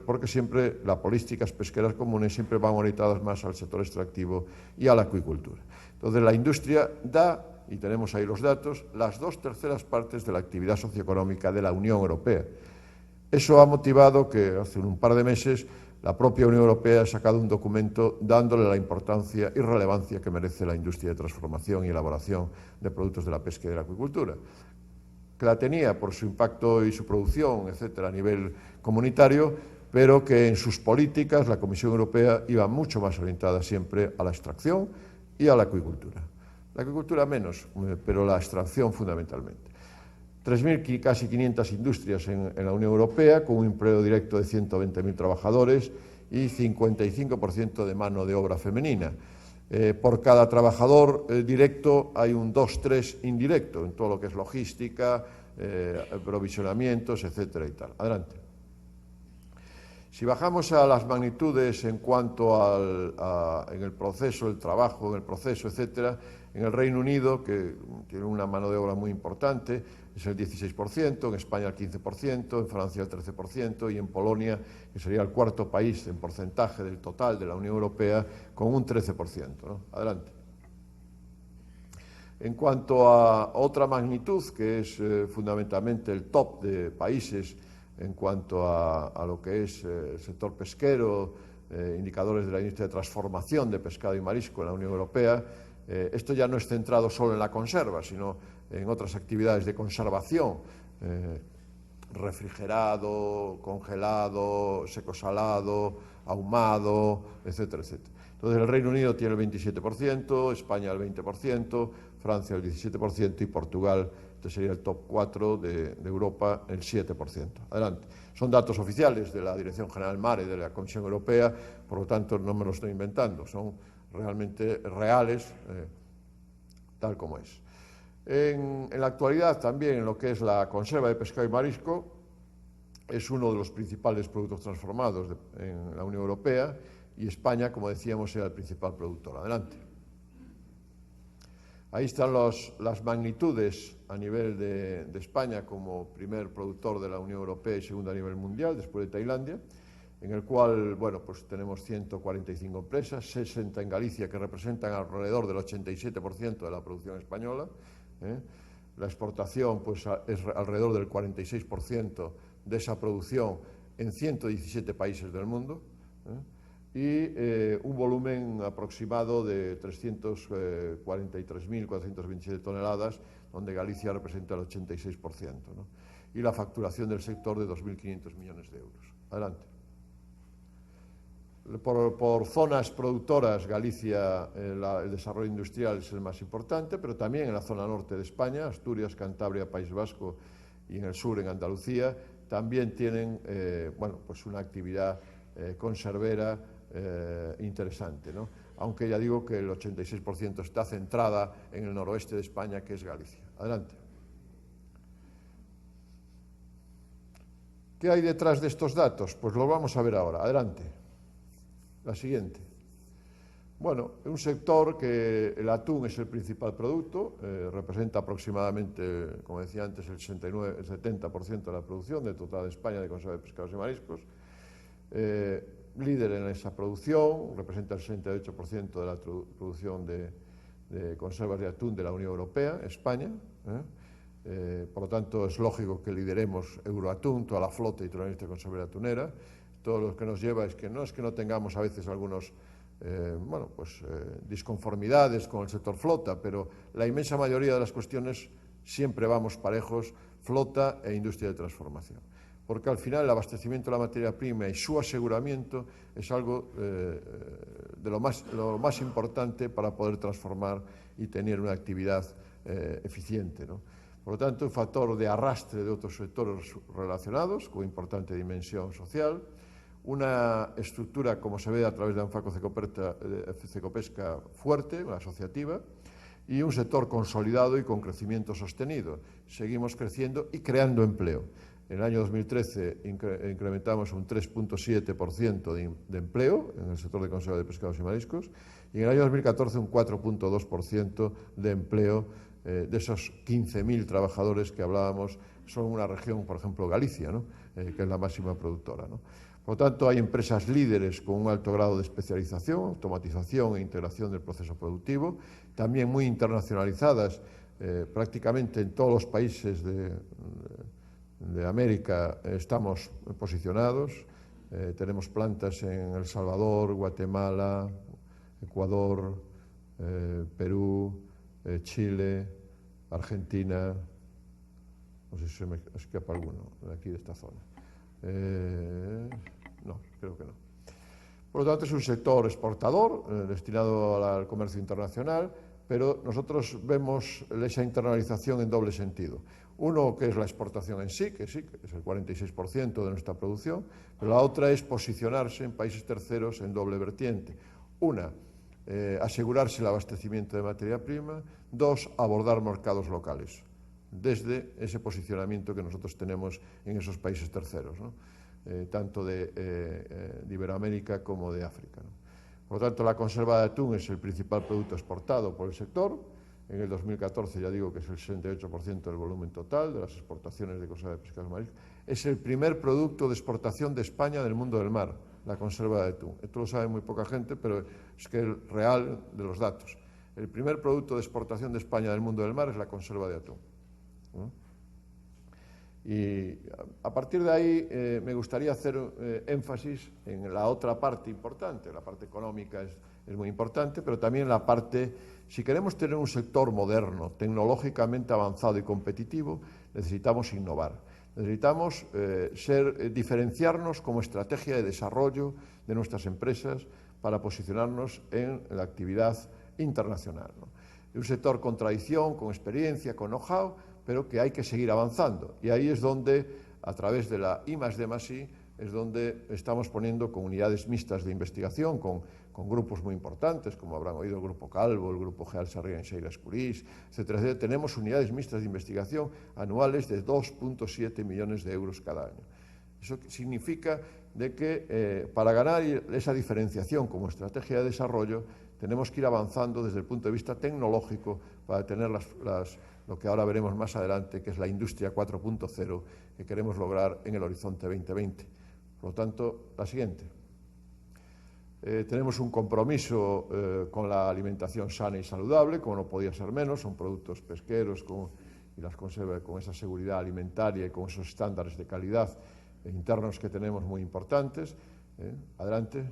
S1: porque siempre las políticas pesqueras comunes siempre van orientadas más al sector extractivo y a la acuicultura. Entonces la industria da, y tenemos ahí los datos, las 2/3 partes de la actividad socioeconómica de la Unión Europea. Eso ha motivado que hace un par de meses la propia Unión Europea ha sacado un documento dándole la importancia y relevancia que merece la industria de transformación y elaboración de productos de la pesca y de la acuicultura, que la tenía por su impacto y su producción, etcétera, a nivel comunitario, pero que en sus políticas la Comisión Europea iba mucho más orientada siempre a la extracción y a la acuicultura. La acuicultura menos, pero la extracción fundamentalmente. 3.000, casi 500 industrias en la Unión Europea, con un empleo directo de 120.000 trabajadores y 55% de mano de obra femenina. Por cada trabajador directo hay un 2-3 indirecto, en todo lo que es logística, aprovisionamientos, etcétera y tal. Adelante. Si bajamos a las magnitudes en cuanto en el proceso, el trabajo, en el proceso, etcétera, en el Reino Unido, que tiene una mano de obra muy importante, es el 16%, en España el 15%, en Francia el 13% y en Polonia, que sería el cuarto país en porcentaje del total de la Unión Europea, con un 13%, ¿no? Adelante. En cuanto a otra magnitud, que es fundamentalmente el top de países en cuanto a lo que es el sector pesquero, indicadores de la industria de transformación de pescado y marisco en la Unión Europea, esto ya no es centrado solo en la conserva, sino en otras actividades de conservación, refrigerado, congelado, seco-salado, ahumado, etcétera, etcétera. Entonces el Reino Unido tiene el 27%, España el 20%, Francia el 17% y Portugal, este sería el top 4 de Europa, el 7%. Adelante. Son datos oficiales de la Dirección General Mare de la Comisión Europea, por lo tanto no me lo estoy inventando, son realmente reales, tal como es. En la actualidad también en lo que es la conserva de pescado y marisco es uno de los principales productos transformados en la Unión Europea y España, como decíamos, era el principal productor. Adelante. Ahí están las magnitudes a nivel de España como primer productor de la Unión Europea y segundo a nivel mundial, después de Tailandia, en el cual, bueno, pues tenemos 145 empresas, 60 en Galicia, que representan alrededor del 87% de la producción española. La exportación pues, es alrededor del 46% de esa producción en 117 países del mundo, y un volumen aproximado de 343.427 toneladas, donde Galicia representa el 86%, ¿no? Y la facturación del sector de 2.500 millones de euros. Adelante. Por zonas productoras, Galicia, el desarrollo industrial es el más importante, pero también en la zona norte de España, Asturias, Cantabria, País Vasco y en el sur, en Andalucía, también tienen bueno, pues una actividad conservera interesante, ¿no? Aunque ya digo que el 86% está centrada en el noroeste de España, que es Galicia. Adelante. ¿Qué hay detrás de estos datos? Pues lo vamos a ver ahora. Adelante. La siguiente. Bueno, un sector que el atún es el principal producto, representa aproximadamente, como decía antes, el 70% de la producción del total de España de conserva de pescados y mariscos. Líder en esa producción, representa el 68% de la producción de conservas de atún de la Unión Europea, España. Por lo tanto, es lógico que lideremos Euroatún, toda la flota y toda la industria conservera atunera. Todo lo que nos lleva es que no tengamos a veces algunos disconformidades con el sector flota, pero la inmensa mayoría de las cuestiones siempre vamos parejos, flota e industria de transformación. Porque al final el abastecimiento de la materia prima y su aseguramiento es algo de lo más importante para poder transformar y tener una actividad eficiente, ¿no? Por lo tanto, un factor de arrastre de otros sectores relacionados, con importante dimensión social, una estructura, como se ve a través de Anfaco Cecopesca, fuerte, asociativa, y un sector consolidado y con crecimiento sostenido. Seguimos creciendo y creando empleo. En el año 2013 incrementamos un 3,7% de empleo en el sector de conserva de pescados y mariscos, y en el año 2014 un 4,2% de empleo de esos 15.000 trabajadores que hablábamos. Son una región, por ejemplo, Galicia, ¿no? Que es la máxima productora, ¿no? Por lo tanto, hay empresas líderes con un alto grado de especialización, automatización e integración del proceso productivo, también muy internacionalizadas, prácticamente en todos los países de América estamos posicionados. Tenemos plantas en El Salvador, Guatemala, Ecuador, Perú, Chile, Argentina, no sé si se me escapa alguno de aquí de esta zona. No, creo que no. Por lo tanto, es un sector exportador destinado al comercio internacional, pero nosotros vemos esa internalización en doble sentido. Uno, que es la exportación en sí, que es el 46% de nuestra producción, pero la otra es posicionarse en países terceros en doble vertiente. Una, asegurarse el abastecimiento de materia prima. Dos, abordar mercados locales, desde ese posicionamiento que nosotros tenemos en esos países terceros, ¿no? Tanto de Iberoamérica como de África, ¿no? Por lo tanto, la conserva de atún es el principal producto exportado por el sector. En el 2014 ya digo que es el 68% del volumen total de las exportaciones de conserva de pescados y mariscos. Es el primer producto de exportación de España del mundo del mar, la conserva de atún. Esto lo sabe muy poca gente, pero es que es real de los datos. El primer producto de exportación de España del mundo del mar es la conserva de atún, ¿no? Y a partir de ahí me gustaría hacer énfasis en la otra parte importante. La parte económica es muy importante, pero también la parte, si queremos tener un sector moderno, tecnológicamente avanzado y competitivo, necesitamos innovar. Necesitamos diferenciarnos como estrategia de desarrollo de nuestras empresas para posicionarnos en la actividad internacional, ¿no? Un sector con tradición, con experiencia, con know-how, pero que hay que seguir avanzando. Y ahí es donde, a través de la I+D+I, es donde estamos poniendo con unidades mixtas de investigación, con grupos muy importantes, como habrán oído el Grupo Calvo, el Grupo Geal Sarriá en Xeira Escurís, etcétera, etcétera. Tenemos unidades mixtas de investigación anuales de 2,7 millones de euros cada año. Eso significa de que para ganar esa diferenciación como estrategia de desarrollo tenemos que ir avanzando desde el punto de vista tecnológico para tener lo que ahora veremos más adelante, que es la industria 4.0 que queremos lograr en el horizonte 2020. Por lo tanto, la siguiente. Tenemos un compromiso con la alimentación sana y saludable, como no podía ser menos. Son productos pesqueros y las conservas con esa seguridad alimentaria y con esos estándares de calidad internos que tenemos muy importantes. Adelante.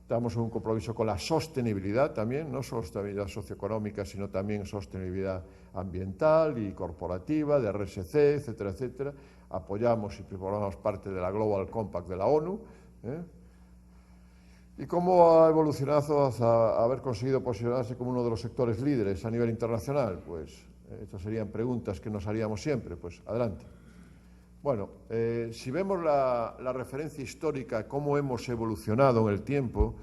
S1: Damos un compromiso con la sostenibilidad también, no solo sostenibilidad socioeconómica, sino también sostenibilidad ambiental y corporativa, de RSC, etcétera, etcétera. Apoyamos y formamos parte de la Global Compact de la ONU. ¿Y cómo ha evolucionado hasta haber conseguido posicionarse como uno de los sectores líderes a nivel internacional? Pues estas serían preguntas que nos haríamos siempre. Pues adelante. Bueno, si vemos la referencia histórica, cómo hemos evolucionado en el tiempo,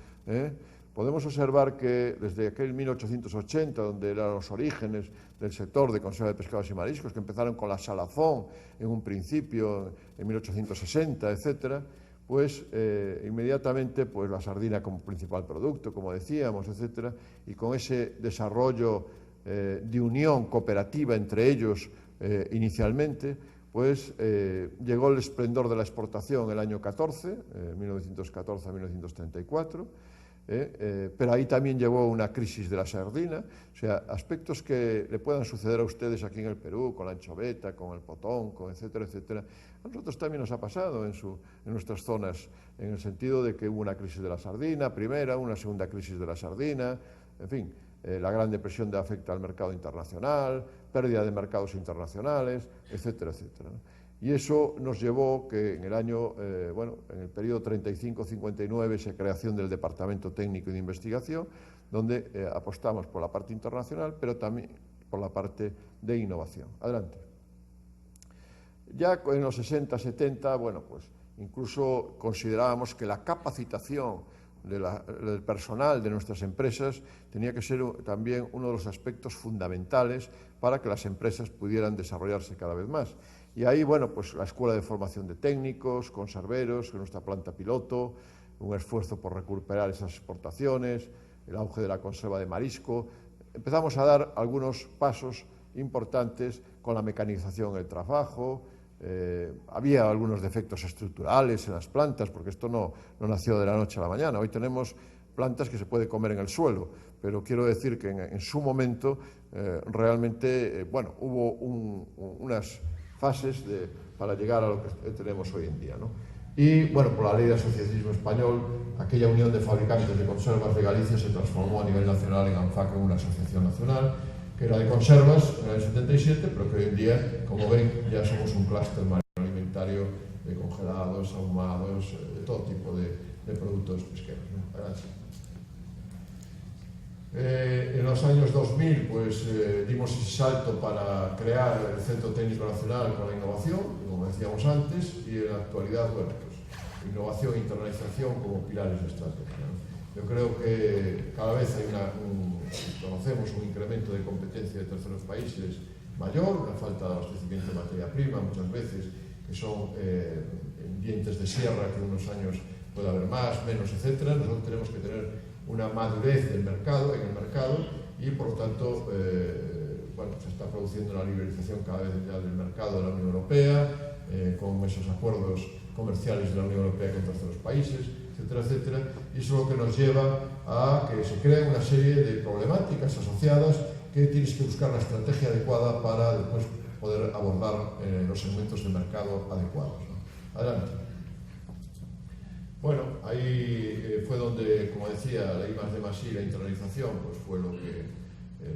S1: podemos observar que desde aquel 1880, donde eran los orígenes del sector de conserva de pescados y mariscos, que empezaron con la salazón en un principio, en 1860, etcétera, pues inmediatamente pues, la sardina como principal producto, como decíamos, etcétera, y con ese desarrollo de unión cooperativa entre ellos inicialmente, pues llegó el esplendor de la exportación el año 14, 1914 a 1934, pero ahí también llegó una crisis de la sardina, o sea, aspectos que le puedan suceder a ustedes aquí en el Perú, con la anchoveta, con el potón, con etcétera, etcétera. A nosotros también nos ha pasado en nuestras zonas, en el sentido de que hubo una crisis de la sardina, primera, una segunda crisis de la sardina, en fin, la Gran Depresión afecta al mercado internacional, pérdida de mercados internacionales, etcétera, etcétera, ¿no? Y eso nos llevó que en el año, en el periodo 35-59, esa creación del Departamento Técnico de Investigación, donde apostamos por la parte internacional, pero también por la parte de innovación. Adelante. Ya en los 60-70, bueno, pues incluso considerábamos que la capacitación del personal de nuestras empresas tenía que ser también uno de los aspectos fundamentales para que las empresas pudieran desarrollarse cada vez más. Y ahí, bueno, pues la Escuela de Formación de Técnicos, conserveros, nuestra planta piloto, un esfuerzo por recuperar esas exportaciones, el auge de la conserva de marisco. Empezamos a dar algunos pasos importantes con la mecanización en el trabajo. Había algunos defectos estructurales en las plantas, porque esto no nació de la noche a la mañana. Hoy tenemos plantas que se puede comer en el suelo, pero quiero decir que en su momento realmente, hubo unas fases para llegar a lo que tenemos hoy en día, ¿no? Y, bueno, por la ley de asociacionismo español, aquella unión de fabricantes de conservas de Galicia se transformó a nivel nacional en ANFAC, en una asociación nacional, que era de conservas en el 77, pero que hoy en día, como ven, ya somos un clúster marino alimentario de congelados, ahumados, de todo tipo de productos pesqueros, ¿no? Gracias. En los años 2000 pues, dimos ese salto para crear el Centro Técnico Nacional con la innovación, como decíamos antes, y en la actualidad, bueno, pues, innovación e internalización como pilares de estrategia, ¿no? Yo creo que cada vez hay conocemos un incremento de competencia de terceros países mayor, una falta de abastecimiento de materia prima, muchas veces, que son dientes de sierra que unos años puede haber más, menos, etcétera. Nosotros tenemos que tener una madurez en el mercado y por lo tanto se está produciendo una liberalización cada vez ya del mercado de la Unión Europea con esos acuerdos comerciales de la Unión Europea con terceros países, etcétera, etcétera, y eso es lo que nos lleva a que se creen una serie de problemáticas asociadas que tienes que buscar la estrategia adecuada para después poder abordar los segmentos de mercado adecuados, ¿no? Adelante. Bueno, ahí fue donde, como decía, la I+D+I, la internalización, pues fue lo que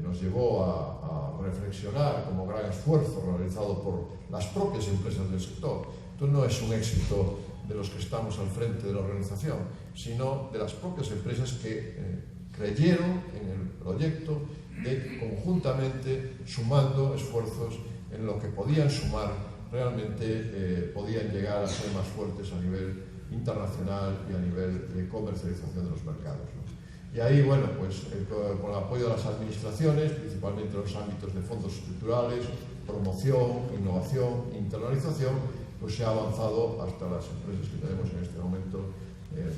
S1: nos llevó a reflexionar como gran esfuerzo realizado por las propias empresas del sector. Esto no es un éxito de los que estamos al frente de la organización, sino de las propias empresas que creyeron en el proyecto de conjuntamente, sumando esfuerzos en lo que podían sumar, realmente podían llegar a ser más fuertes a nivel internacional y a nivel de comercialización de los mercados, ¿no? Y ahí, bueno, pues con el apoyo de las administraciones, principalmente en los ámbitos de fondos estructurales, promoción, innovación, internalización, pues se ha avanzado hasta las empresas que tenemos en este momento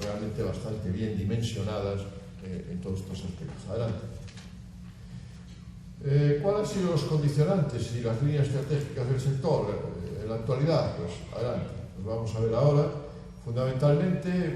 S1: realmente bastante bien dimensionadas en todos estos aspectos. Adelante. ¿Cuáles han sido los condicionantes y las líneas estratégicas del sector en la actualidad? Pues adelante, nos vamos a ver ahora. Fundamentalmente,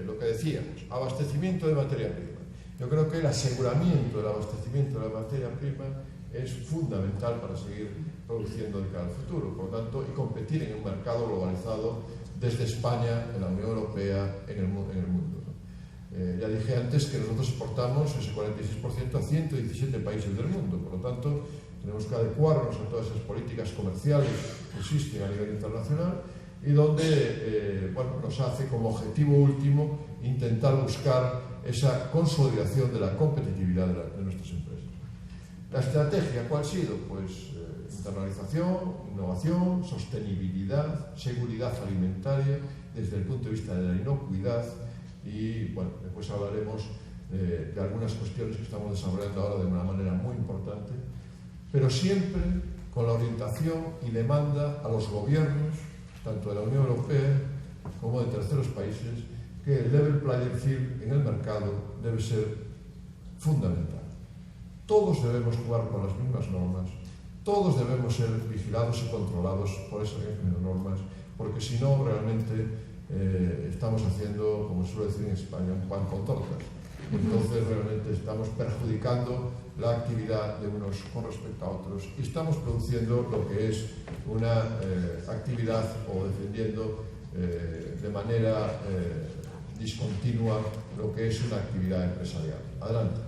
S1: lo que decíamos, abastecimiento de materia prima. Yo creo que el aseguramiento del abastecimiento de la materia prima es fundamental para seguir produciendo de cara al futuro, por lo tanto, y competir en un mercado globalizado desde España, en la Unión Europea, en el mundo, ¿no? Ya dije antes que nosotros exportamos ese 46% a 117 países del mundo, por lo tanto, tenemos que adecuarnos a todas esas políticas comerciales que existen a nivel internacional y donde nos hace como objetivo último intentar buscar esa consolidación de la competitividad de nuestras empresas. La estrategia, ¿cuál ha sido? Pues internalización, innovación, sostenibilidad, seguridad alimentaria, desde el punto de vista de la inocuidad y, bueno, después hablaremos de algunas cuestiones que estamos desarrollando ahora de una manera muy importante, pero siempre con la orientación y demanda a los gobiernos, tanto de la Unión Europea como de terceros países, que el level playing field en el mercado debe ser fundamental. Todos debemos jugar con las mismas normas, todos debemos ser vigilados y controlados por esas mismas normas, porque si no, realmente estamos haciendo, como se suele decir en España, un pan con tortas. Entonces realmente estamos perjudicando la actividad de unos con respecto a otros y estamos produciendo lo que es una actividad o defendiendo de manera discontinua lo que es una actividad empresarial. Adelante.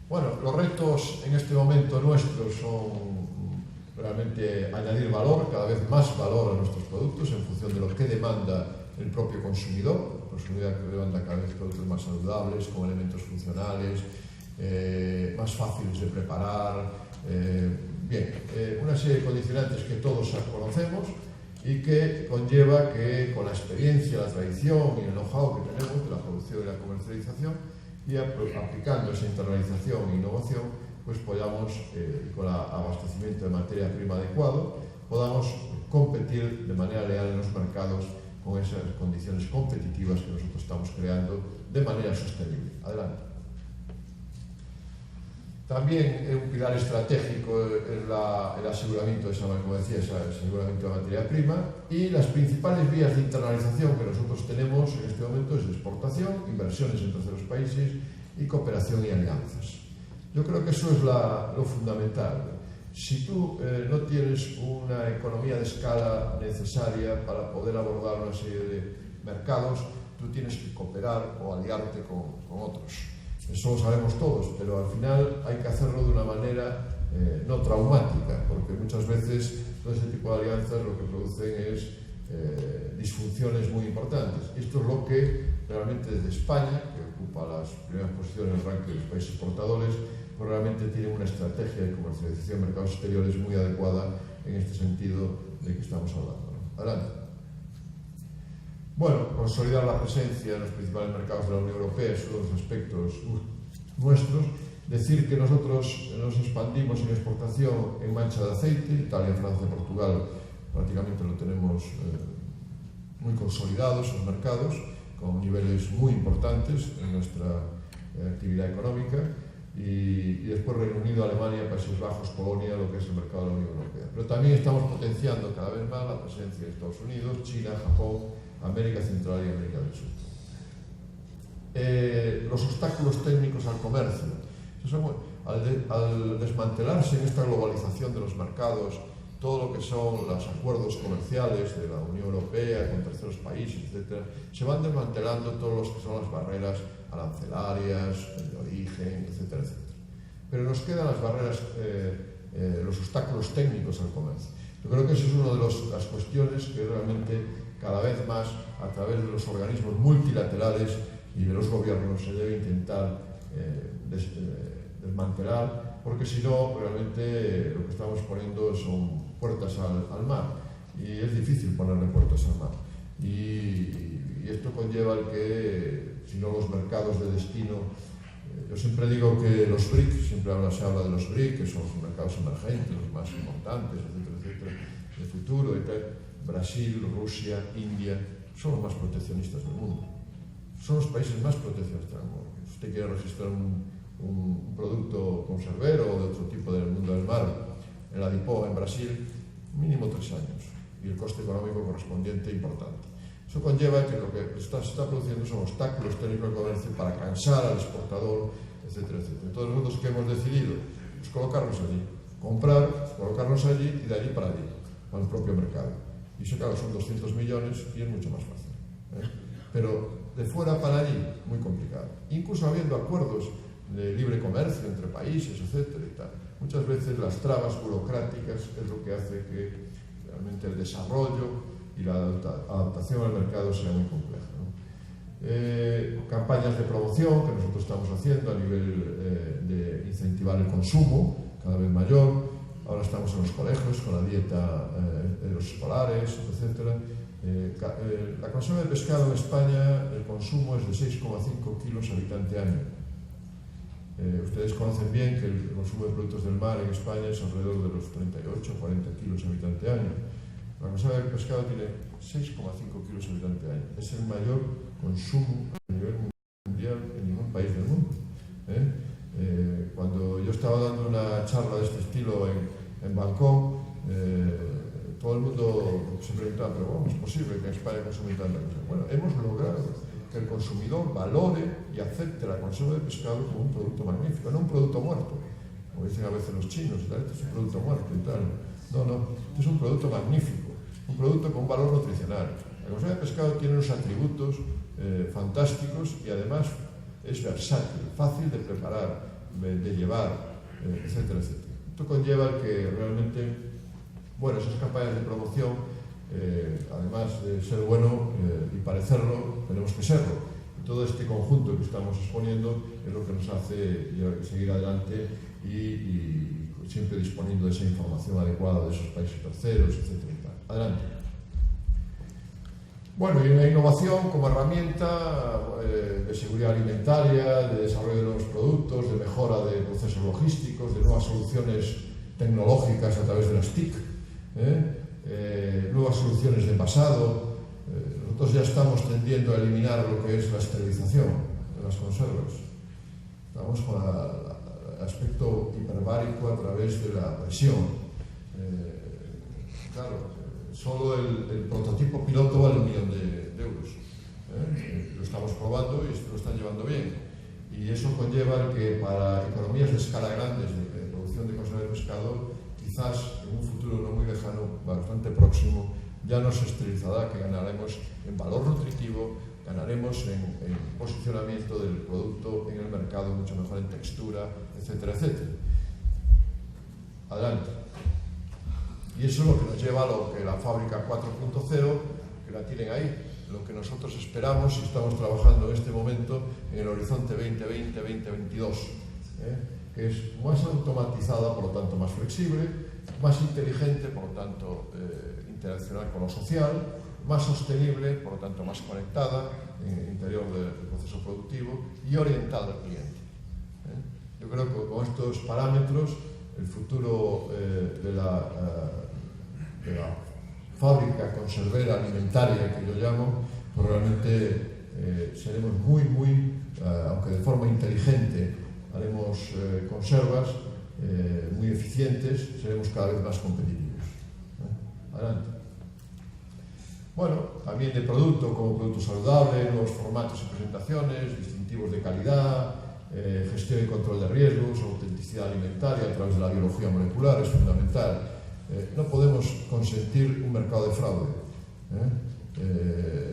S1: Bueno, los retos en este momento nuestros son realmente añadir valor, cada vez más valor a nuestros productos en función de lo que demanda el propio consumidor. El consumidor que demanda cada vez productos más saludables, con elementos funcionales, más fáciles de preparar, una serie de condicionantes que todos conocemos y que conlleva que con la experiencia, la tradición y el know-how que tenemos de la producción y la comercialización y aplicando esa internalización e innovación, pues podamos, con el abastecimiento de materia prima adecuado, podamos competir de manera leal en los mercados con esas condiciones competitivas que nosotros estamos creando de manera sostenible. Adelante. También un pilar estratégico el aseguramiento, como decía, el aseguramiento de materia prima y las principales vías de internalización que nosotros tenemos en este momento es de exportación, inversiones en terceros países y cooperación y alianzas. Yo creo que eso es lo fundamental. Si tú no tienes una economía de escala necesaria para poder abordar una serie de mercados, tú tienes que cooperar o aliarte con otros. Eso lo sabemos todos, pero al final hay que hacerlo de una manera no traumática, porque muchas veces todo ese tipo de alianzas lo que producen es disfunciones muy importantes. Esto es lo que realmente desde España, que ocupa las primeras posiciones en el ranking de los países exportadores, pues realmente tiene una estrategia de comercialización de mercados exteriores muy adecuada en este sentido de que estamos hablando, ¿no? Adelante. Bueno, consolidar la presencia en los principales mercados de la Unión Europea es uno de los aspectos nuestros. Decir que nosotros nos expandimos en exportación en mancha de aceite, Italia, Francia, Portugal, prácticamente lo tenemos muy consolidados los mercados, con niveles muy importantes en nuestra actividad económica, y después Reino Unido, Alemania, Países Bajos, Polonia, lo que es el mercado de la Unión Europea. Pero también estamos potenciando cada vez más la presencia de Estados Unidos, China, Japón, América Central y América del Sur. Los obstáculos técnicos al comercio. Al desmantelarse en esta globalización de los mercados todo lo que son los acuerdos comerciales de la Unión Europea con terceros países, etc., se van desmantelando todos los que son las barreras arancelarias, de origen, etcétera, etcétera. Pero nos quedan las barreras, los obstáculos técnicos al comercio. Yo creo que eso es una de las cuestiones que realmente cada vez más, a través de los organismos multilaterales y de los gobiernos, se debe intentar desmantelar, porque si no, realmente lo que estamos poniendo son puertas al mar, y es difícil ponerle puertas al mar. Y esto conlleva el que, si no, los mercados de destino, yo siempre digo que los BRIC, siempre se habla de los BRIC, que son los mercados emergentes, los más importantes, etcétera, etcétera, del futuro, y tal. Brasil, Rusia, India, son los más proteccionistas del mundo. Son los países más proteccionistas del mundo. Si usted quiere registrar un producto conservero o de otro tipo del mundo del mar en la DIPO en Brasil, mínimo 3 años, y el coste económico correspondiente importante. Eso conlleva que lo que se está produciendo son obstáculos técnicos al comercio para cansar al exportador, etcétera, etcétera. Todos nosotros que hemos decidido pues, colocarnos allí, comprar, colocarnos allí y de allí para allí, al propio mercado. Y eso, claro, son 200 millones y es mucho más fácil. Pero de fuera para allí, muy complicado. Incluso habiendo acuerdos de libre comercio entre países, etcétera y tal. Muchas veces las trabas burocráticas es lo que hace que realmente el desarrollo y la adaptación al mercado sea muy compleja, ¿no? Campañas de promoción que nosotros estamos haciendo a nivel de incentivar el consumo, cada vez mayor. Ahora estamos en los colegios con la dieta de los escolares, etc. La conserva de pescado en España, el consumo es de 6,5 kilos habitante año. Ustedes conocen bien que el consumo de productos del mar en España es alrededor de los 38 o 40 kilos habitante año. La conserva de pescado tiene 6,5 kilos habitante año. Es el mayor consumo a nivel mundial en ningún país del mundo. Cuando yo estaba dando una charla de este estilo en Bangkok, todo el mundo se preguntaba, pero ¿cómo es posible que en España consumen tanta cosa? Bueno, hemos logrado que el consumidor valore y acepte la conserva de pescado como un producto magnífico, no un producto muerto, como dicen a veces los chinos, este es un producto muerto y tal. No, este es un producto magnífico, un producto con un valor nutricional. La conserva de pescado tiene unos atributos fantásticos y además es versátil, fácil de preparar, de llevar, etcétera, etcétera. Esto conlleva que realmente, bueno, esas campañas de promoción, además de ser bueno y parecerlo, tenemos que serlo. Y todo este conjunto que estamos exponiendo es lo que nos hace seguir adelante y siempre disponiendo de esa información adecuada de esos países terceros, etcétera. Adelante. Bueno, y la innovación como herramienta de seguridad alimentaria, de desarrollo de nuevos productos, de mejora de procesos logísticos, de nuevas soluciones tecnológicas a través de las TIC, nuevas soluciones de envasado. Nosotros ya estamos tendiendo a eliminar lo que es la esterilización de las conservas. Estamos con el aspecto hiperbárico a través de la presión. Claro, solo el prototipo piloto vale 1 millón de euros. Lo estamos probando y lo están llevando bien. Y eso conlleva que para economías de escala grandes de producción de conserva de pescado, quizás en un futuro no muy lejano, bastante próximo, ya no se esterilizará, que ganaremos en valor nutritivo, ganaremos en posicionamiento del producto en el mercado, mucho mejor en textura, etcétera, etcétera. Adelante. Y eso es lo que nos lleva a lo que la fábrica 4.0, que la tienen ahí, lo que nosotros esperamos y estamos trabajando en este momento en el horizonte 2020-2022, que es más automatizada, por lo tanto más flexible, más inteligente, por lo tanto interaccional con lo social, más sostenible, por lo tanto más conectada en el interior del proceso productivo y orientada al cliente. Yo creo que con estos parámetros el futuro de la fábrica conservera alimentaria que yo llamo, pues realmente seremos muy, aunque de forma inteligente, haremos conservas muy eficientes, seremos cada vez más competitivos. Adelante. Bueno, también de producto como producto saludable, nuevos formatos y presentaciones, distintivos de calidad, gestión y control de riesgos, autenticidad alimentaria a través de la biología molecular, es fundamental. No podemos consentir un mercado de fraude.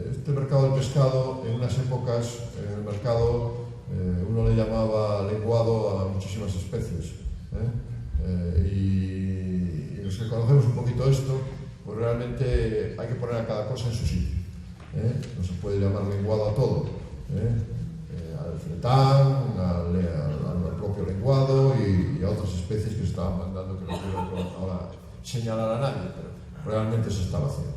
S1: Este mercado del pescado, en unas épocas, en el mercado, uno le llamaba lenguado a muchísimas especies. Y los que conocemos un poquito esto, pues realmente hay que poner a cada cosa en su sitio. No se puede llamar lenguado a todo. Al fletán, al propio lenguado y a otras especies que se estaban mandando, que no quiero ahora señalar a nadie, pero realmente se estaba haciendo.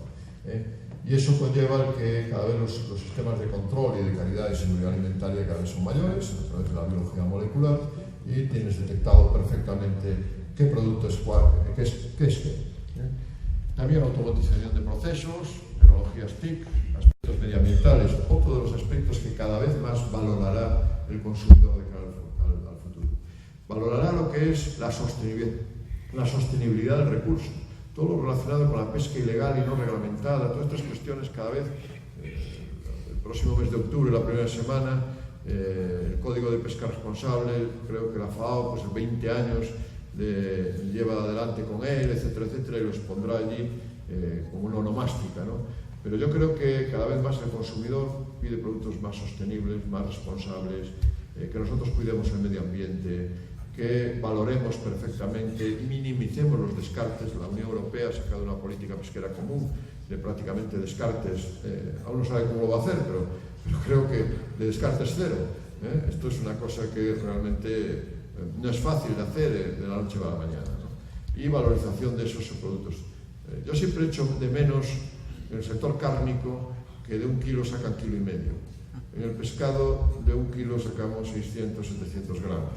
S1: Y eso conlleva que cada vez los sistemas de control y de calidad y seguridad alimentaria cada vez son mayores a través de la biología molecular y tienes detectado perfectamente qué producto es cuál, qué es qué. También automatización de procesos, tecnologías TIC, aspectos medioambientales, otro de los aspectos que cada vez más valorará el consumidor de cara al futuro. Valorará lo que es la sostenibilidad del recurso, todo lo relacionado con la pesca ilegal y no reglamentada, todas estas cuestiones cada vez, el próximo mes de octubre, la primera semana, el Código de Pesca Responsable, creo que la FAO, pues en 20 años, lleva adelante con él, etcétera, etcétera, y los pondrá allí como una onomástica, ¿no? Pero yo creo que cada vez más el consumidor pide productos más sostenibles, más responsables, que nosotros cuidemos el medio ambiente, que valoremos perfectamente, minimicemos los descartes. La Unión Europea ha sacado una política pesquera común de prácticamente descartes, aún no sabe cómo lo va a hacer, pero creo que de descartes cero. Esto es una cosa que realmente no es fácil de hacer de la noche a la mañana, ¿no? Y valorización de esos productos. Yo siempre echo de menos en el sector cárnico que de 1 kilo sacan 1,5 kilos. En el pescado de 1 kilo sacamos 600, 700 gramos.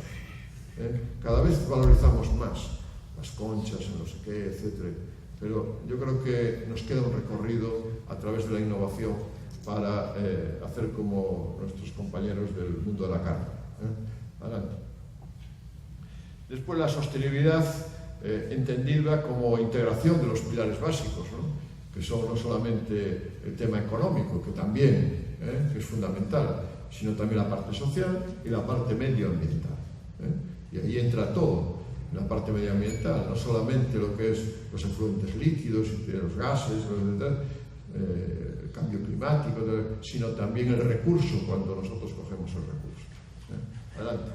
S1: Cada vez valorizamos más las conchas, no sé qué, etcétera. Pero yo creo que nos queda un recorrido a través de la innovación para hacer como nuestros compañeros del mundo de la carne. Adelante. Después la sostenibilidad entendida como integración de los pilares básicos, ¿no? Que son no solamente el tema económico, que también que es fundamental, sino también la parte social y la parte medioambiental. Y ahí entra todo, la parte medioambiental, no solamente lo que es los efluentes líquidos, los gases, el cambio climático, sino también el recurso cuando nosotros cogemos el recurso. Adelante.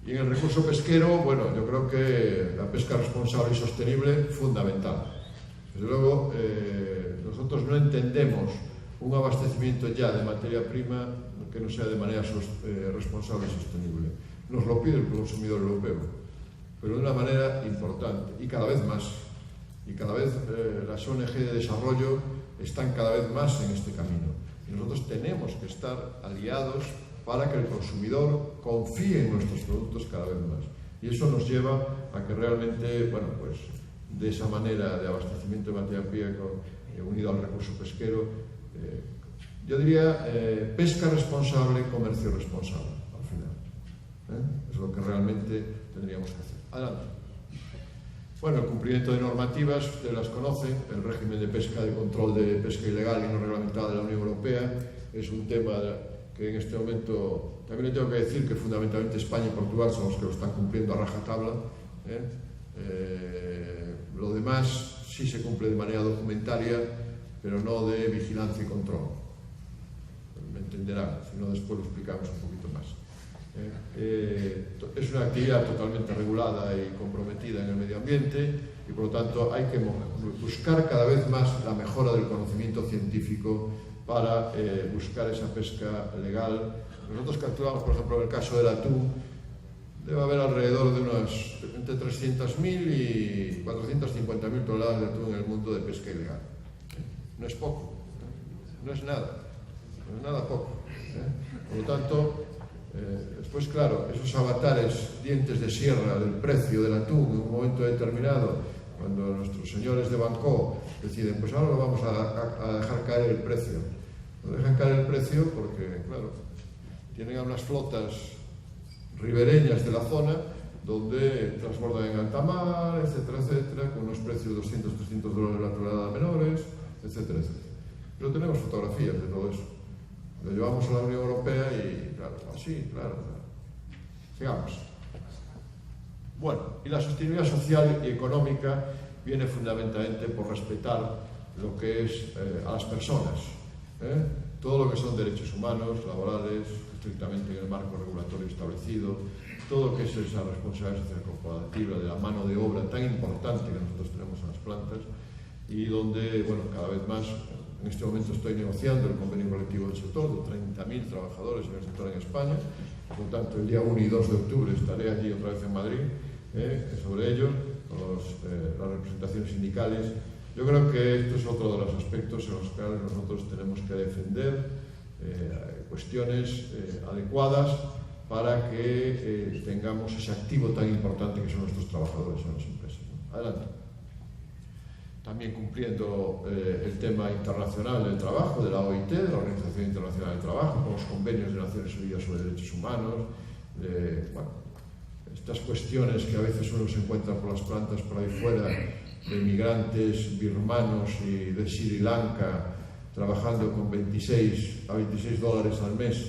S1: Y en el recurso pesquero, bueno, yo creo que la pesca responsable y sostenible, fundamental. Desde luego, nosotros no entendemos un abastecimiento ya de materia prima que no sea de manera responsable y sostenible. Nos lo pide el consumidor europeo, pero de una manera importante y cada vez más. Y cada vez las ONG de desarrollo están cada vez más en este camino. Y nosotros tenemos que estar aliados para que el consumidor confíe en nuestros productos cada vez más. Y eso nos lleva a que realmente, bueno, pues de esa manera de abastecimiento de materia prima unido al recurso pesquero, yo diría pesca responsable, comercio responsable, al final. Es lo que realmente tendríamos que hacer. Adelante. Bueno, el cumplimiento de normativas, ustedes las conocen, el régimen de pesca, de control de pesca ilegal y no reglamentada de la Unión Europea, es un tema que en este momento, también le tengo que decir que fundamentalmente España y Portugal son los que lo están cumpliendo a rajatabla. Lo demás sí se cumple de manera documentaria, pero no de vigilancia y control. Me entenderán, si no después lo explicamos un poquito más. Es una actividad totalmente regulada y comprometida en el medio ambiente y por lo tanto hay que buscar cada vez más la mejora del conocimiento científico para buscar esa pesca legal. Nosotros calculamos, por ejemplo, en el caso del atún, debe haber alrededor de entre 300.000 y 450.000 toneladas de atún en el mundo de pesca ilegal. No es poco, no es nada poco. Por lo tanto, después, claro, esos avatares, dientes de sierra del precio del atún en un momento determinado, cuando nuestros señores de Bangkok deciden, pues ahora lo vamos a dejar caer el precio. No dejan caer el precio porque, claro, tienen a unas flotas ribereñas de la zona donde transbordan en alta mar, etcétera, etcétera, con unos precios de $200-300 la tonelada menores, etcétera, etcétera. Pero tenemos fotografías de todo eso. Lo llevamos a la Unión Europea y, claro, así, claro. Sigamos. Bueno, y la sostenibilidad social y económica viene fundamentalmente por respetar lo que es a las personas. Todo lo que son derechos humanos, laborales, estrictamente en el marco regulatorio establecido, todo lo que es esa responsabilidad social corporativa de la mano de obra tan importante que nosotros tenemos en las plantas y donde, bueno, cada vez más, en este momento estoy negociando el convenio colectivo del sector de 30.000 trabajadores en el sector en España, por lo tanto el día 1 y 2 de octubre estaré allí otra vez en Madrid sobre ello, con las representaciones sindicales. Yo creo que esto es otro de los aspectos en los cuales nosotros tenemos que defender cuestiones adecuadas para que tengamos ese activo tan importante que son nuestros trabajadores en las empresas. Adelante. También cumpliendo el tema internacional del trabajo, de la OIT, de la Organización Internacional del Trabajo, con los convenios de Naciones Unidas sobre Derechos Humanos, bueno, estas cuestiones que a veces uno se encuentra por las plantas por ahí fuera, de migrantes birmanos y de Sri Lanka, trabajando con $26 a $26 al mes,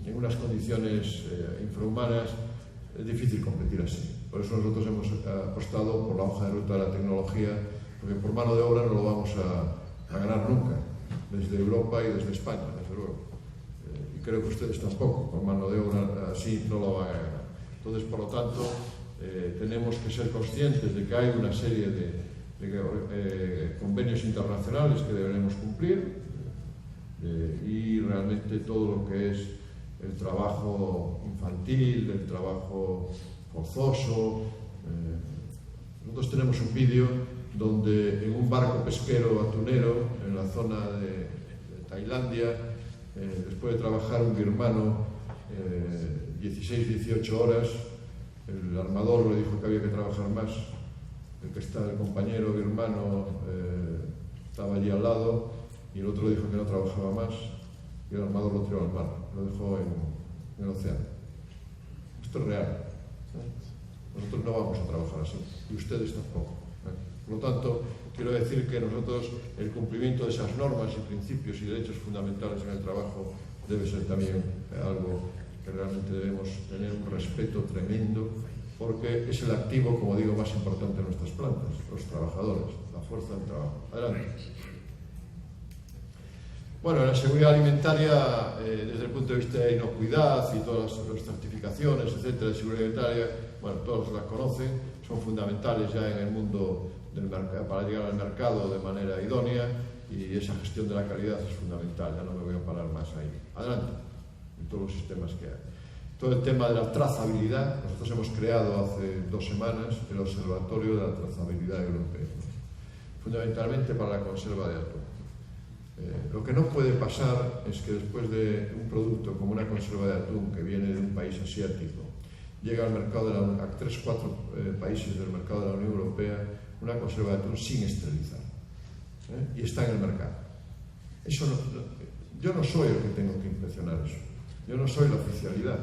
S1: en unas condiciones infrahumanas, es difícil competir así. Por eso nosotros hemos apostado por la hoja de ruta de la tecnología, porque por mano de obra no lo vamos a ganar nunca, desde Europa y desde España, desde luego. Y creo que ustedes tampoco, por mano de obra así no lo van a ganar. Entonces, por lo tanto, tenemos que ser conscientes de que hay una serie de convenios internacionales que deberemos cumplir y realmente todo lo que es el trabajo infantil, el trabajo forzoso. Nosotros tenemos un vídeo donde en un barco pesquero atunero en la zona de Tailandia, después de trabajar un birmano 16-18 horas, el armador le dijo que había que trabajar más. El compañero birmano estaba allí al lado y el otro dijo que no trabajaba más y el armador lo tiró al mar, lo dejó en el océano. Esto es real. Nosotros no vamos a trabajar así y ustedes tampoco. Por lo tanto, quiero decir que nosotros el cumplimiento de esas normas y principios y derechos fundamentales en el trabajo debe ser también algo que realmente debemos tener un respeto tremendo, porque es el activo, como digo, más importante de nuestras plantas, los trabajadores, la fuerza del trabajo. Adelante. Bueno, la seguridad alimentaria, desde el punto de vista de inocuidad y todas las certificaciones, etcétera, de seguridad alimentaria, bueno, todos las conocen, son fundamentales ya en el mundo del mercado, para llegar al mercado de manera idónea, y esa gestión de la calidad es fundamental. Ya no me voy a parar más ahí. Adelante, en todos los sistemas que hay. Todo el tema de la trazabilidad, nosotros hemos creado hace 2 semanas el Observatorio de la Trazabilidad Europeo, fundamentalmente para la conserva de atún. Lo que no puede pasar es que después de un producto como una conserva de atún que viene de un país asiático, llega al mercado a 3-4 países del mercado de la Unión Europea una conserva de atún sin esterilizar, y está en el mercado. Eso no, yo no soy el que tengo que inspeccionar eso, yo no soy la oficialidad.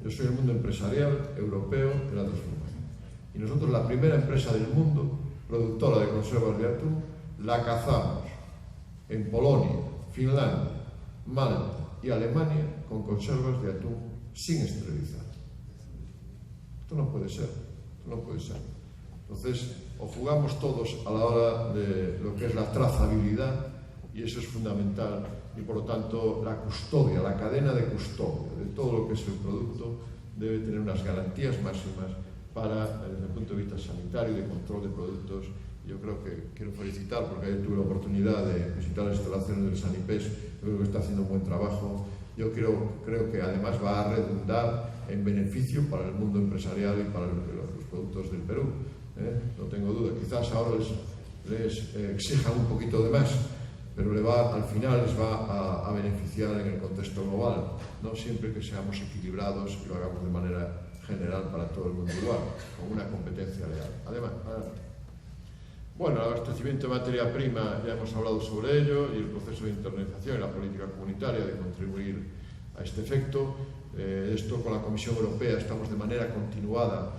S1: Yo soy el mundo empresarial europeo de la transformación. Y nosotros, la primera empresa del mundo productora de conservas de atún, la cazamos en Polonia, Finlandia, Malta y Alemania con conservas de atún sin esterilizar. Esto no puede ser, esto no puede ser. Entonces, o jugamos todos a la hora de lo que es la trazabilidad, y eso es fundamental, y por lo tanto la custodia, la cadena de custodia de todo lo que es el producto debe tener unas garantías máximas para, desde el punto de vista sanitario y de control de productos. Yo creo que quiero felicitar, porque ayer tuve la oportunidad de visitar las instalaciones del Sanipes, creo que está haciendo un buen trabajo. Yo creo que además va a redundar en beneficio para el mundo empresarial y para los productos del Perú, no tengo duda. Quizás ahora les exijan un poquito de más, pero al final les va a beneficiar en el contexto global, no siempre que seamos equilibrados y lo hagamos de manera general para todo el mundo igual, con una competencia leal. Además, bueno, el abastecimiento de materia prima, ya hemos hablado sobre ello, y el proceso de internalización y la política comunitaria de contribuir a este efecto. Esto con la Comisión Europea estamos de manera continuada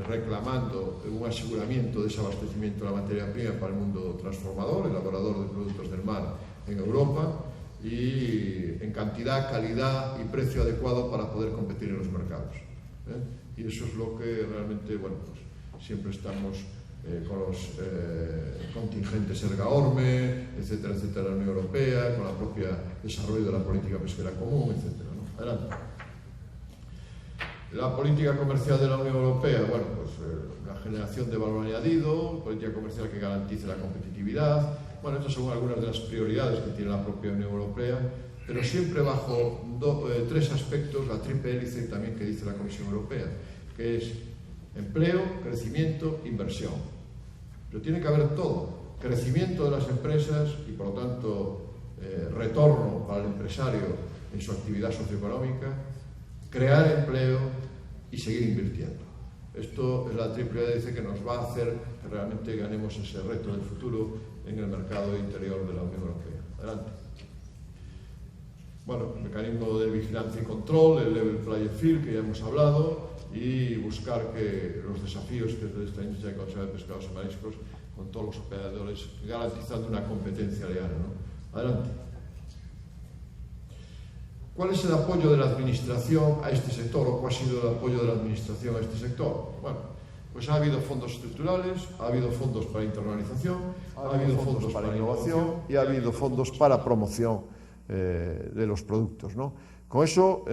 S1: reclamando un aseguramiento de ese abastecimiento de la materia prima para el mundo transformador, elaborador de productos del mar en Europa, y en cantidad, calidad y precio adecuado para poder competir en los mercados. Y eso es lo que realmente, bueno, pues siempre estamos con los contingentes Erga-Orme, etcétera, etcétera, de la Unión Europea, con el propio desarrollo de la política pesquera común, etcétera, ¿no? Adelante. La política comercial de la Unión Europea, bueno, pues la generación de valor añadido, política comercial que garantice la competitividad. Bueno, estas son algunas de las prioridades que tiene la propia Unión Europea, pero siempre bajo 3 aspectos, la triple hélice también que dice la Comisión Europea, que es empleo, crecimiento, inversión. Pero tiene que haber todo: crecimiento de las empresas y, por lo tanto, retorno para el empresario en su actividad socioeconómica, crear empleo y seguir invirtiendo. Esto es la triple hélice que nos va a hacer que realmente ganemos ese reto del futuro en el mercado interior de la Unión Europea. Adelante. Bueno, mecanismo de vigilancia y control, el level playing field que ya hemos hablado, y buscar que los desafíos que desde esta industria de conserva de pescados y mariscos, con todos los operadores, garantizando una competencia leal, ¿no? Adelante. ¿Cuál es el apoyo de la Administración a este sector, o cuál ha sido el apoyo de la Administración a este sector? Bueno, pues ha habido fondos estructurales, ha habido fondos para internalización, ha habido fondos para innovación y ha habido fondos para promoción de los productos, ¿no? Con eso,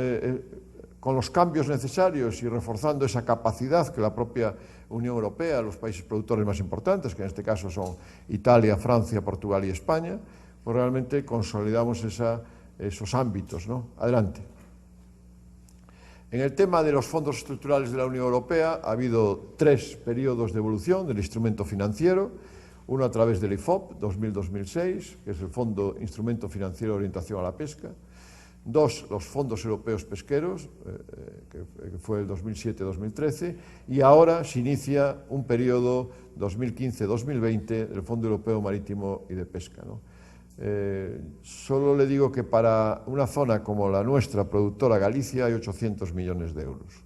S1: con los cambios necesarios y reforzando esa capacidad que la propia Unión Europea, los países productores más importantes, que en este caso son Italia, Francia, Portugal y España, pues realmente consolidamos esos ámbitos, ¿no? Adelante. En el tema de los fondos estructurales de la Unión Europea ha habido 3 periodos de evolución del instrumento financiero, uno a través del IFOP 2000-2006, que es el Fondo Instrumento Financiero de Orientación a la Pesca, 2, los fondos europeos pesqueros, que fue el 2007-2013, y ahora se inicia un periodo 2015-2020 del Fondo Europeo Marítimo y de Pesca, ¿no? Solo le digo que para una zona como la nuestra, productora Galicia, hay 800 millones de euros.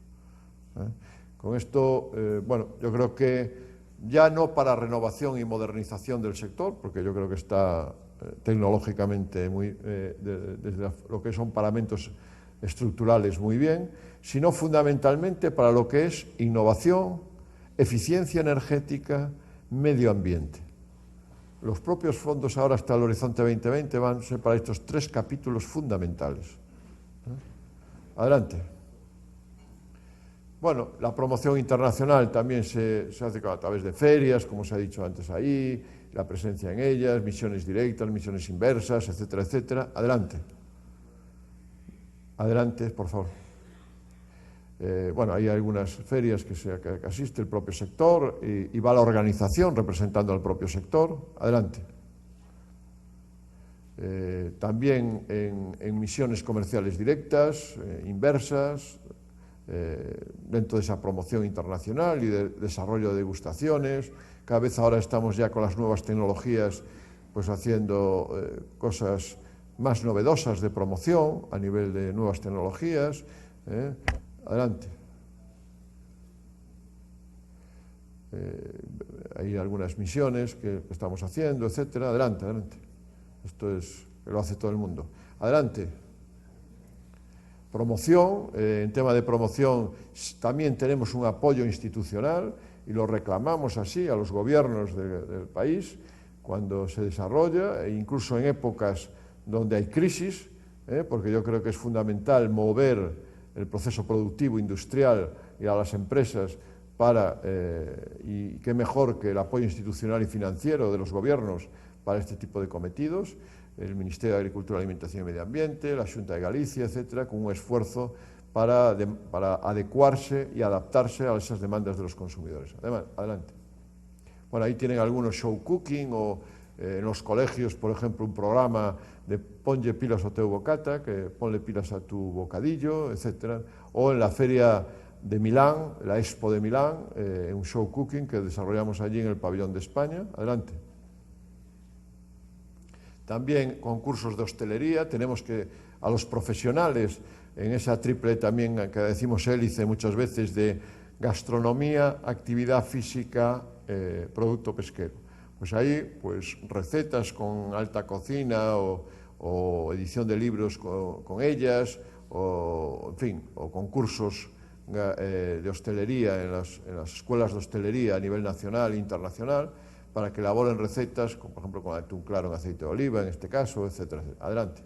S1: Con esto, bueno, yo creo que ya no para renovación y modernización del sector, porque yo creo que está tecnológicamente desde lo que son paramentos estructurales muy bien, sino fundamentalmente para lo que es innovación, eficiencia energética, medio ambiente. Los propios fondos ahora hasta el Horizonte 2020 van a ser para estos 3 capítulos fundamentales. Adelante. Bueno, la promoción internacional también se hace a través de ferias, como se ha dicho antes ahí, la presencia en ellas, misiones directas, misiones inversas, etcétera, etcétera. Adelante. Adelante, por favor. Bueno, hay algunas ferias que asiste el propio sector y va la organización representando al propio sector. Adelante. También en misiones comerciales directas, inversas, dentro de esa promoción internacional y de desarrollo de degustaciones. Cada vez ahora estamos ya con las nuevas tecnologías pues haciendo cosas más novedosas de promoción a nivel de nuevas tecnologías. Adelante. Hay algunas misiones que estamos haciendo, etcétera. Adelante, adelante. Esto es, lo hace todo el mundo. Adelante. Promoción, en tema de promoción también tenemos un apoyo institucional y lo reclamamos así a los gobiernos del país cuando se desarrolla, e incluso en épocas donde hay crisis, porque yo creo que es fundamental mover el proceso productivo industrial y a las empresas y qué mejor que el apoyo institucional y financiero de los gobiernos para este tipo de cometidos, el Ministerio de Agricultura, Alimentación y Medio Ambiente, la Xunta de Galicia, etcétera, con un esfuerzo para adecuarse y adaptarse a esas demandas de los consumidores. Además, adelante. Bueno, ahí tienen algunos show cooking o en los colegios, por ejemplo, un programa de ponle pilas a tu bocata, que ponle pilas a tu bocadillo, etcétera. O en la feria de Milán, la Expo de Milán, un show cooking que desarrollamos allí en el pabellón de España. Adelante. También concursos de hostelería, tenemos que a los profesionales en esa triple también que decimos hélice muchas veces de gastronomía, actividad física, producto pesquero. Pues ahí, pues recetas con alta cocina o edición de libros con ellas, o en fin, o concursos de hostelería en las escuelas de hostelería a nivel nacional e internacional, para que elaboren recetas, como por ejemplo con atún claro en aceite de oliva, en este caso, etcétera, etcétera. Adelante.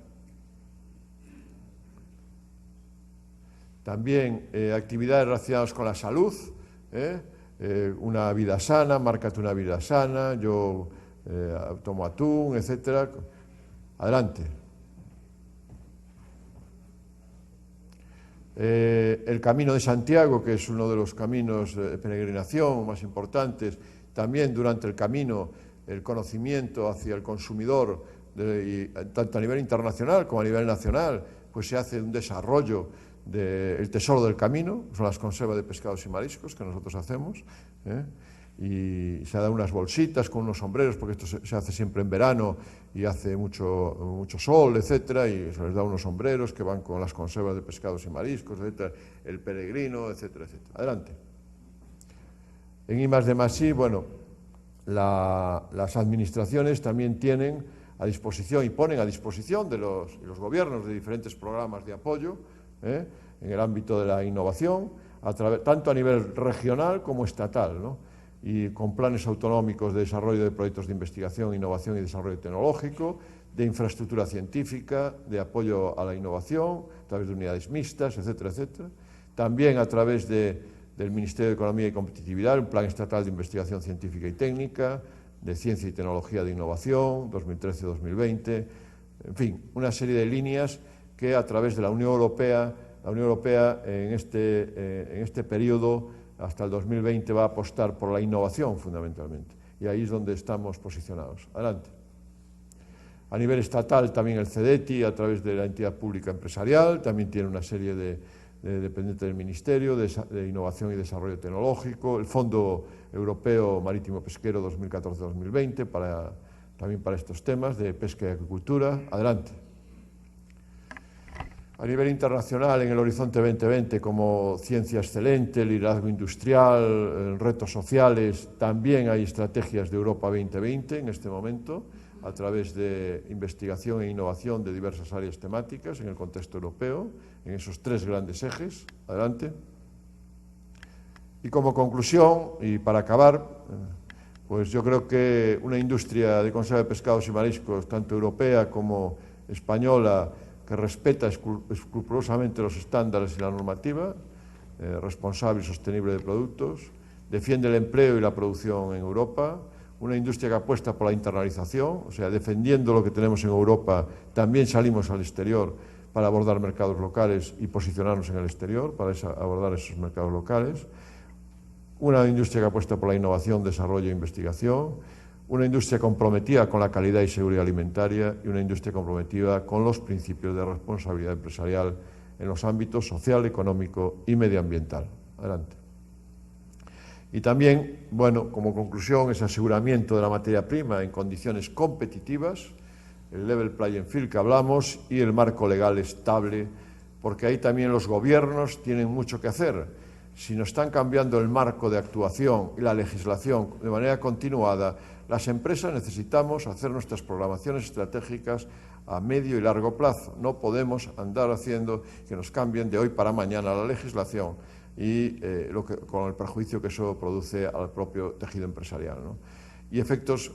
S1: También actividades relacionadas con la salud, una vida sana, márcate una vida sana, yo tomo atún, etcétera. Adelante. El Camino de Santiago, que es uno de los caminos de peregrinación más importantes, también durante el camino el conocimiento hacia el consumidor, tanto a nivel internacional como a nivel nacional, pues se hace un desarrollo del tesoro del camino, son las conservas de pescados y mariscos que nosotros hacemos, y se dan unas bolsitas con unos sombreros, porque esto se hace siempre en verano y hace mucho sol, etcétera, y se les da unos sombreros que van con las conservas de pescados y mariscos, etcétera, el peregrino, etcétera, etcétera. Adelante. En I+D+I, bueno, las administraciones también tienen a disposición y ponen a disposición de los gobiernos de diferentes programas de apoyo en el ámbito de la innovación, tanto a nivel regional como estatal, ¿no? Y con planes autonómicos de desarrollo de proyectos de investigación, innovación y desarrollo tecnológico, de infraestructura científica, de apoyo a la innovación, a través de unidades mixtas, etcétera, etcétera. También a través del Ministerio de Economía y Competitividad, un plan estatal de investigación científica y técnica, de ciencia y tecnología de innovación, 2013-2020, en fin, una serie de líneas que a través de la Unión Europea la Unión Europea en este periodo, hasta el 2020, va a apostar por la innovación fundamentalmente. Y ahí es donde estamos posicionados. Adelante. A nivel estatal también el CEDETI, a través de la entidad pública empresarial, también tiene una serie de dependientes del Ministerio de Innovación y Desarrollo Tecnológico, el Fondo Europeo Marítimo Pesquero 2014-2020, también para estos temas de pesca y agricultura. Adelante. A nivel internacional, en el Horizonte 2020, como ciencia excelente, liderazgo industrial, retos sociales, también hay estrategias de Europa 2020 en este momento, a través de investigación e innovación de diversas áreas temáticas en el contexto europeo, en esos 3 grandes ejes. Adelante. Y como conclusión, y para acabar, pues yo creo que una industria de conserva de pescados y mariscos, tanto europea como española, que respeta escrupulosamente los estándares y la normativa, responsable y sostenible de productos, defiende el empleo y la producción en Europa, una industria que apuesta por la internalización, o sea, defendiendo lo que tenemos en Europa, también salimos al exterior para abordar mercados locales y posicionarnos en el exterior, para abordar esos mercados locales, una industria que apuesta por la innovación, desarrollo e investigación, una industria comprometida con la calidad y seguridad alimentaria y una industria comprometida con los principios de responsabilidad empresarial en los ámbitos social, económico y medioambiental. Adelante. Y también, bueno, como conclusión, ese aseguramiento de la materia prima en condiciones competitivas, el level playing field que hablamos y el marco legal estable, porque ahí también los gobiernos tienen mucho que hacer. Si no están cambiando el marco de actuación y la legislación de manera continuada, las empresas necesitamos hacer nuestras programaciones estratégicas a medio y largo plazo. No podemos andar haciendo que nos cambien de hoy para mañana la legislación y con el perjuicio que eso produce al propio tejido empresarial, ¿no? Y efectos,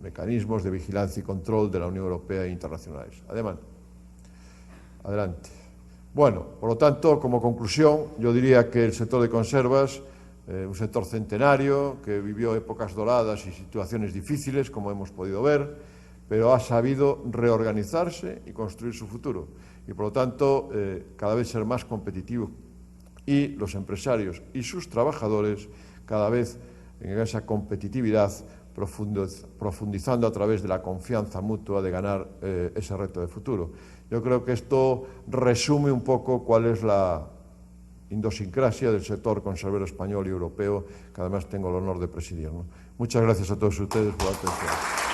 S1: mecanismos de vigilancia y control de la Unión Europea e internacionales. Adelante. Bueno, por lo tanto, como conclusión, yo diría que el sector de conservas, un sector centenario, que vivió épocas doradas y situaciones difíciles, como hemos podido ver, pero ha sabido reorganizarse y construir su futuro. Y por lo tanto, cada vez ser más competitivo. Y los empresarios y sus trabajadores, cada vez en esa competitividad, profundizando a través de la confianza mutua de ganar ese reto de futuro. Yo creo que esto resume un poco cuál es la idiosincrasia del sector conservero español y europeo, que además tengo el honor de presidir, ¿no? Muchas gracias a todos ustedes por la atención.